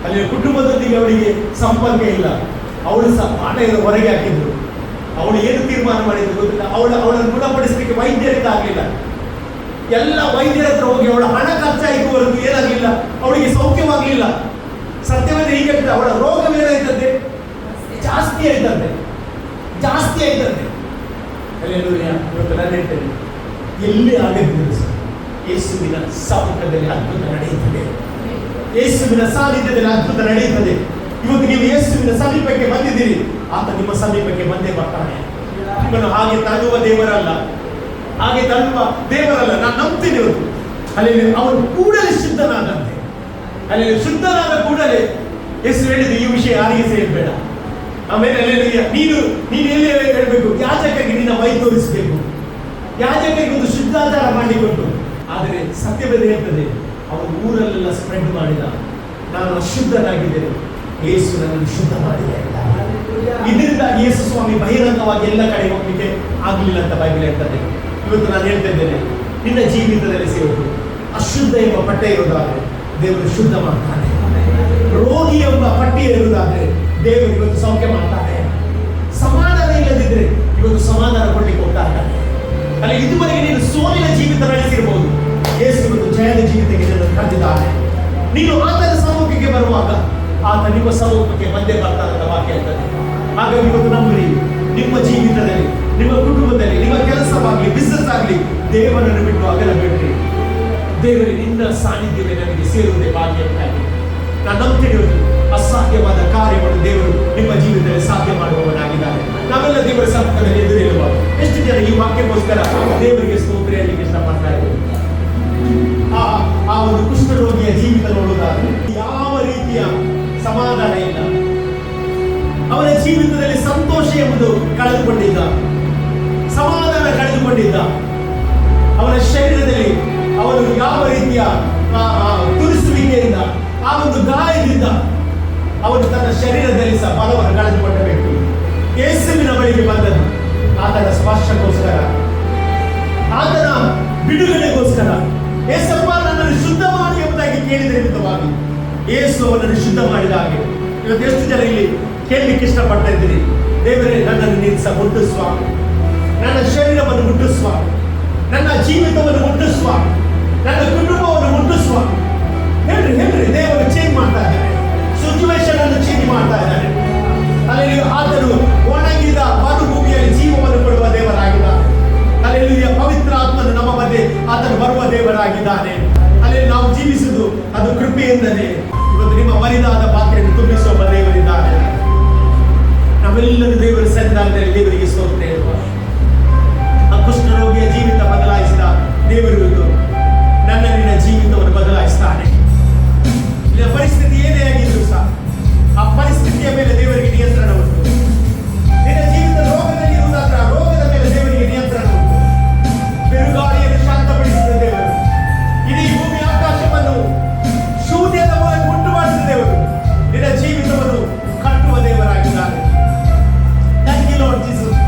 ಅಲ್ಲಿ ಕುಟುಂಬದೊಂದಿಗೆ ಅವಳಿಗೆ ಸಂಪರ್ಕ ಇಲ್ಲ. ಅವಳು ಸಹ ಆಟದ ಹೊರಗೆ ಹಾಕಿದ್ರು. ಅವಳು ಏನು ತೀರ್ಮಾನ ಮಾಡಿದ್ರು ಗೊತ್ತಿಲ್ಲ. ಅವಳನ್ನು ಗುಣಪಡಿಸಲಿಕ್ಕೆ ವೈದ್ಯರಿಂದ ಆಗಲಿಲ್ಲ. ಎಲ್ಲ ವೈದ್ಯರ ಹತ್ರ ಹೋಗಿ ಅವಳ ಹಣ ಖರ್ಚಾಯಿತುವರೆಗೂ ಏನಾಗಲಿಲ್ಲ, ಅವಳಿಗೆ ಸೌಖ್ಯವಾಗಲಿಲ್ಲ. ಸತ್ಯವಾದ ಹೀಗೆ ಅವಳ ರೋಗವೇನಾಯ್ತಂತೆ? ಜಾಸ್ತಿ ಆಯ್ತಂತೆ. ಇವತ್ತು ನಾನು ಹೇಳ್ತೇನೆ, ಎಲ್ಲಿ ಆಗದಿದ್ರು ಸರ್ ಯೇಸುವಿನ ಸಮ್ಮುಖದಲ್ಲಿ ಅದ್ಭುತ ನಡೆಯುತ್ತದೆ, ಯೇಸುವಿನ ಸಾನ್ನಿಧ್ಯದಲ್ಲಿ ಅದ್ಭುತ ನಡೆಯುತ್ತದೆ. ಇವತ್ತು ನೀವು ಯೇಸುವಿನ ಸಮೀಪಕ್ಕೆ ಬಂದಿದ್ದೀರಿ, ಆತ ನಿಮ್ಮ ಸಮೀಪಕ್ಕೆ ಬಂದೇ ಬರ್ತಾನೆ. ನಿಮ್ಮನ್ನು ಹಾಗೆ ತಳ್ಳುವ ದೇವರಲ್ಲ. ನಾನು ನಂಬ್ತೀನಿ. ಇವತ್ತು ಅಲ್ಲಿ ಅವನು ಕೂಡಲೇ ಶುದ್ಧನಾದಂತೆ. ಅಲ್ಲಿ ಶುದ್ಧನಾದ ಕೂಡಲೇ ಯೇಸು ಹೇಳಿದ್ರು, ಈ ವಿಷಯ ಯಾರಿಗೆ ಸೇರಬೇಡ. ಆಮೇಲೆ ನೀನು ಎಲ್ಲಿ ಹೇಳ್ಬೇಕು? ಯಾಜಕರಿಗೆ ನಿನ್ನ ಮೈ ತೋರಿಸಬೇಕು. ಯಾಜಕರಿಗೆ ಒಂದು ಶುದ್ಧಾಚಾರ ಮಾಡಿಕೊಟ್ಟು, ಆದರೆ ಸತ್ಯವೇದ ಹೇಳ್ತದೆ ಅವನು ಊರಲ್ಲೆಲ್ಲ ಸ್ಪ್ರೆಡ್ ಮಾಡಿದ, ನಾನು ಅಶುದ್ಧನಾಗಿದ್ದೇನೆ, ಯೇಸು ನನ್ನನ್ನು ಶುದ್ಧ ಮಾಡಿದೆ. ಇದರಿಂದ ಯೇಸು ಸ್ವಾಮಿ ಬಹಿರಂಗವಾಗಿ ಎಲ್ಲ ಕಡೆ ಹೋಗ್ಲಿಕ್ಕೆ ಆಗ್ಲಿಲ್ಲ ಅಂತ ಬೈಬಲ್ ಹೇಳ್ತದೆ. ಇವತ್ತು ನಾನು ಹೇಳ್ತಾ ಇದ್ದೇನೆ, ನಿನ್ನ ಜೀವಿತದಲ್ಲಿ ಸೇರುವುದು ಅಶುದ್ಧ ಎಂಬ ಪಟ್ಟೆ ಇರುವುದಾದ್ರೆ ದೇವರು ಶುದ್ಧ ಮಾಡ್ತಾನೆ. ರೋಗಿ ಎಂಬ ಪಟ್ಟಿ ಇರುವುದಾದ್ರೆ ದೇವರು ಇವತ್ತು ಸೌಖ್ಯ ಮಾಡ್ತಾನೆ. ಸಮಾಧಾನ ಇಲ್ಲದಿದ್ರೆ ಇವತ್ತು ಸಮಾಧಾನ ಕೊಡ್ಲಿಕ್ಕೆ ಹೋಗ್ತಾ ಇದ್ದಾನೆ. ಅಲ್ಲಿ ಇದುವರೆಗೆ ನೀನು ಸೋಲಿನ ಜೀವಿತ ನಡೆಸಿರಬಹುದು, ಯೇಸು ಇವತ್ತು ಜಯದ ಜೀವಿತಕ್ಕೆ ನಿನ್ನನ್ನು ಕರೆದಿದ್ದಾನೆ. ನೀನು ಆತನ ಸಮ್ಮುಖಕ್ಕೆ ಬರುವಾಗ ಆತ ನಿಮ್ಮ ಸಮ್ಮುಖಕ್ಕೆ ಬಂದೇ ಬರ್ತಾರಂತ ವಾಕ್ಯ ಹೇಳ್ತದೆ. ಹಾಗಾಗಿ ಇವತ್ತು ನಂಬಿ, ನಿಮ್ಮ ಜೀವಿತದಲ್ಲಿ, ನಿಮ್ಮ ಕುಟುಂಬದಲ್ಲಿ, ನಿಮ್ಮ ಕೆಲಸವಾಗಲಿ, ಬಿಸ್ನೆಸ್ ಆಗಲಿ, ದೇವರನ್ನು ಬಿಟ್ಟು ಅಗಲಬೇಡ್ರಿ. ದೇವರಿಗೆ ನಿನ್ನ ಸಾನ್ನಿಧ್ಯವೇ ನನಗೆ ಸೇರುವುದೇ ಭಾಗ್ಯ ಅಂತಾಗಿ ನಾನು ನಂಬ್ತೇನೆ. ಅಸಾಧ್ಯವಾದ ಕಾರ್ಯವನ್ನು ದೇವರು ನಿಮ್ಮ ಜೀವಿತದಲ್ಲಿ ಸಾಧ್ಯ ಮಾಡುವವನಾಗಿದ್ದಾನೆ. ನಾವೆಲ್ಲ ದೇವರ ಸಮ್ಮುಖದಲ್ಲಿ ಎದುರಿರುವ ಎಷ್ಟು ಜನ ಈ ವಾಕ್ಯಕ್ಕೋಸ್ಕರ ದೇವರಿಗೆ ಸ್ತೋತ್ರ ಹೇಳಲಿಕ್ಕೆ ಇಷ್ಟಪಡ್ತಾ ಇದ್ದಾರೆ. ಆ ಒಂದು ಕುಷ್ಠರೋಗಿಯ ಜೀವಿತ ನೋಡುವುದಾದ್ರೆ ಯಾವ ರೀತಿಯ ಸಮಾಧಾನ ಇಲ್ಲ. ಅವನ ಜೀವಿತದಲ್ಲಿ ಸಂತೋಷ ಎಂಬುದು ಕಳೆದುಕೊಂಡಿದ್ದ, ಸಮಾಧಾನ ಕಳೆದುಕೊಂಡಿದ್ದ. ಅವನ ಶರೀರದಲ್ಲಿ ಅವನು ಯಾವ ರೀತಿಯ ತುರಿಸುವಿಕೆಯಿಂದ, ಆ ಒಂದು ಗಾಯದಿಂದ ಅವನು ತನ್ನ ಶರೀರದಲ್ಲಿ ಸಹ ಬಲವನ್ನು ಕಳೆದುಕೊಂಡ ವ್ಯಕ್ತಿ ಯೇಸುವಿನ ಬಳಿಗೆ ಬಂದನು. ಆತನ ಸ್ಪರ್ಶಕ್ಕೋಸ್ಕರ, ಆತನ ಬಿಡುಗಡೆಗೋಸ್ಕರ, ಯೇಸಪ್ಪ ನನ್ನನ್ನು ಶುದ್ಧ ಮಾಡಿ ಎಂಬುದಾಗಿ ಕೇಳಿದ ನಿಮಿತ್ತವಾಗಿ ಯೇಸು ಅವನನ್ನು ಶುದ್ಧ ಮಾಡಿದ ಹಾಗೆ ಇವತ್ತು ಎಷ್ಟು ಜನ ಇಲ್ಲಿ ಕೇಳಲಿಕ್ಕೆ ಇಷ್ಟಪಡ್ತಾ ಇದ್ದೀರಿ, ದೇವರೇ ನನ್ನನ್ನು ನೀನು ಮುಟ್ಟಿಸುವ, ನನ್ನ ಶರೀರವನ್ನು ಮುಟ್ಟಿಸುವ, ನನ್ನ ಜೀವಿತವನ್ನು ಮುಟ್ಟಿಸುವ, ನನ್ನ ಕುಟುಂಬವನ್ನು ಮುಟ್ಟಿಸುವ. ಹೇಳ್ರಿ ದೇವರು ಚೇಂಜ್ ಮಾಡ್ತಾ ಇದ್ದಾರೆ, ಸಿಚುವೇಶನ್ ಅನ್ನು ಚೇಂಜ್ ಮಾಡ್ತಾ ಇದ್ದಾರೆ. ಅಲ್ಲಿ ಆತನು ಒಣಗಿದ ಮರುಭೂಮಿಯಲ್ಲಿ ಜೀವವನ್ನು ಕೊಡುವ ದೇವರಾಗಿದ್ದಾನೆ. ಅಲ್ಲಿ ಪವಿತ್ರ ಆತ್ಮನು ನಮ್ಮ ಮಧ್ಯೆ ಆತನು ಬರುವ ದೇವರಾಗಿದ್ದಾನೆ. ಅಲ್ಲಿ ನಾವು ಜೀವಿಸುವುದು ಅದು ಕೃಪೆಯಿಂದಲೇ. ಇವತ್ತು ನಿಮ್ಮ ಮರಿದಾದ ಪಾತ್ರೆಯನ್ನು ತುಂಬಿಸುವ ದೇವರಿದ್ದಾನೆ. ನಾವೆಲ್ಲರೂ ದೇವರ ಸನ್ನಿಧಾನದಲ್ಲಿ ದೇವರಿಗೆ ಸ್ತೋತ್ರ ಹೇಳುವ. ಆ ಕುಷ್ಠರೋಗಿಯ ಜೀವಿತ ಬದಲಾಯಿಸಿದ ದೇವರು ಇವತ್ತು ನನ್ನ ನಿನ್ನ ಜೀವಿತವನ್ನು ಬದಲಾಯಿಸ್ತಾನೆ. ನಿನ್ನ ಪರಿಸ್ಥಿತಿ ಏನೇ ಆಗಿದ್ರು ಸಹ ಆ ಪರಿಸ್ಥಿತಿಯ ಮೇಲೆ ದೇವರಿಗೆ ನಿಯಂತ್ರಣ ಉಂಟು. ನಿನ್ನ ಜೀವಿತ ರೋಗದಲ್ಲಿ ಇರುವುದಾದ್ರೆ ಆ ರೋಗದ ಮೇಲೆ ದೇವರಿಗೆ ನಿಯಂತ್ರಣ ಉಂಟು. ಬಿರುಗಾಳಿಯನ್ನು ಶಾಂತಪಡಿಸಿದ ದೇವರು, ಇಡೀ ಭೂಮಿ ಆಕಾಶವನ್ನು ಶೂನ್ಯದ ಮೂಲಕ ಉಂಟು ಮಾಡಿದ ದೇವರು ನಿನ್ನ ಜೀವಿತವನ್ನು ಕಟ್ಟುವ ದೇವರಾಗಿದ್ದಾರೆ. Thank you lord Jesus.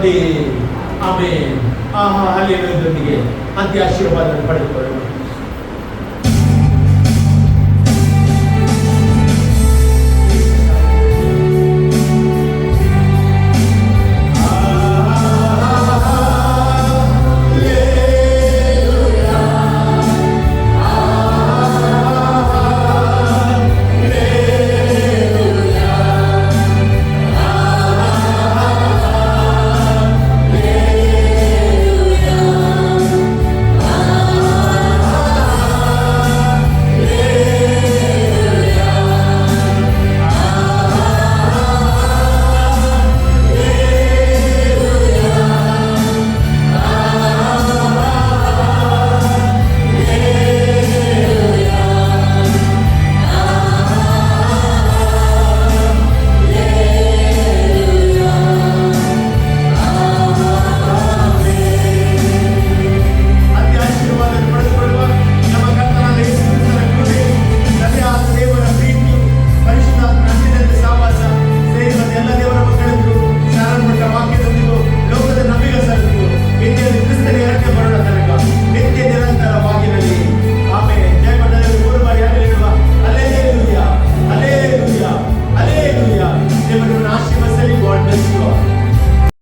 ತಂದೆ ಆಮೇಲೆ ಹಲ್ಲೆಲೂಯದೊಂದಿಗೆ ಅಂತ್ಯ ಆಶೀರ್ವಾದವನ್ನು ಪಡೆದುಕೊಳ್ಳೋಣ.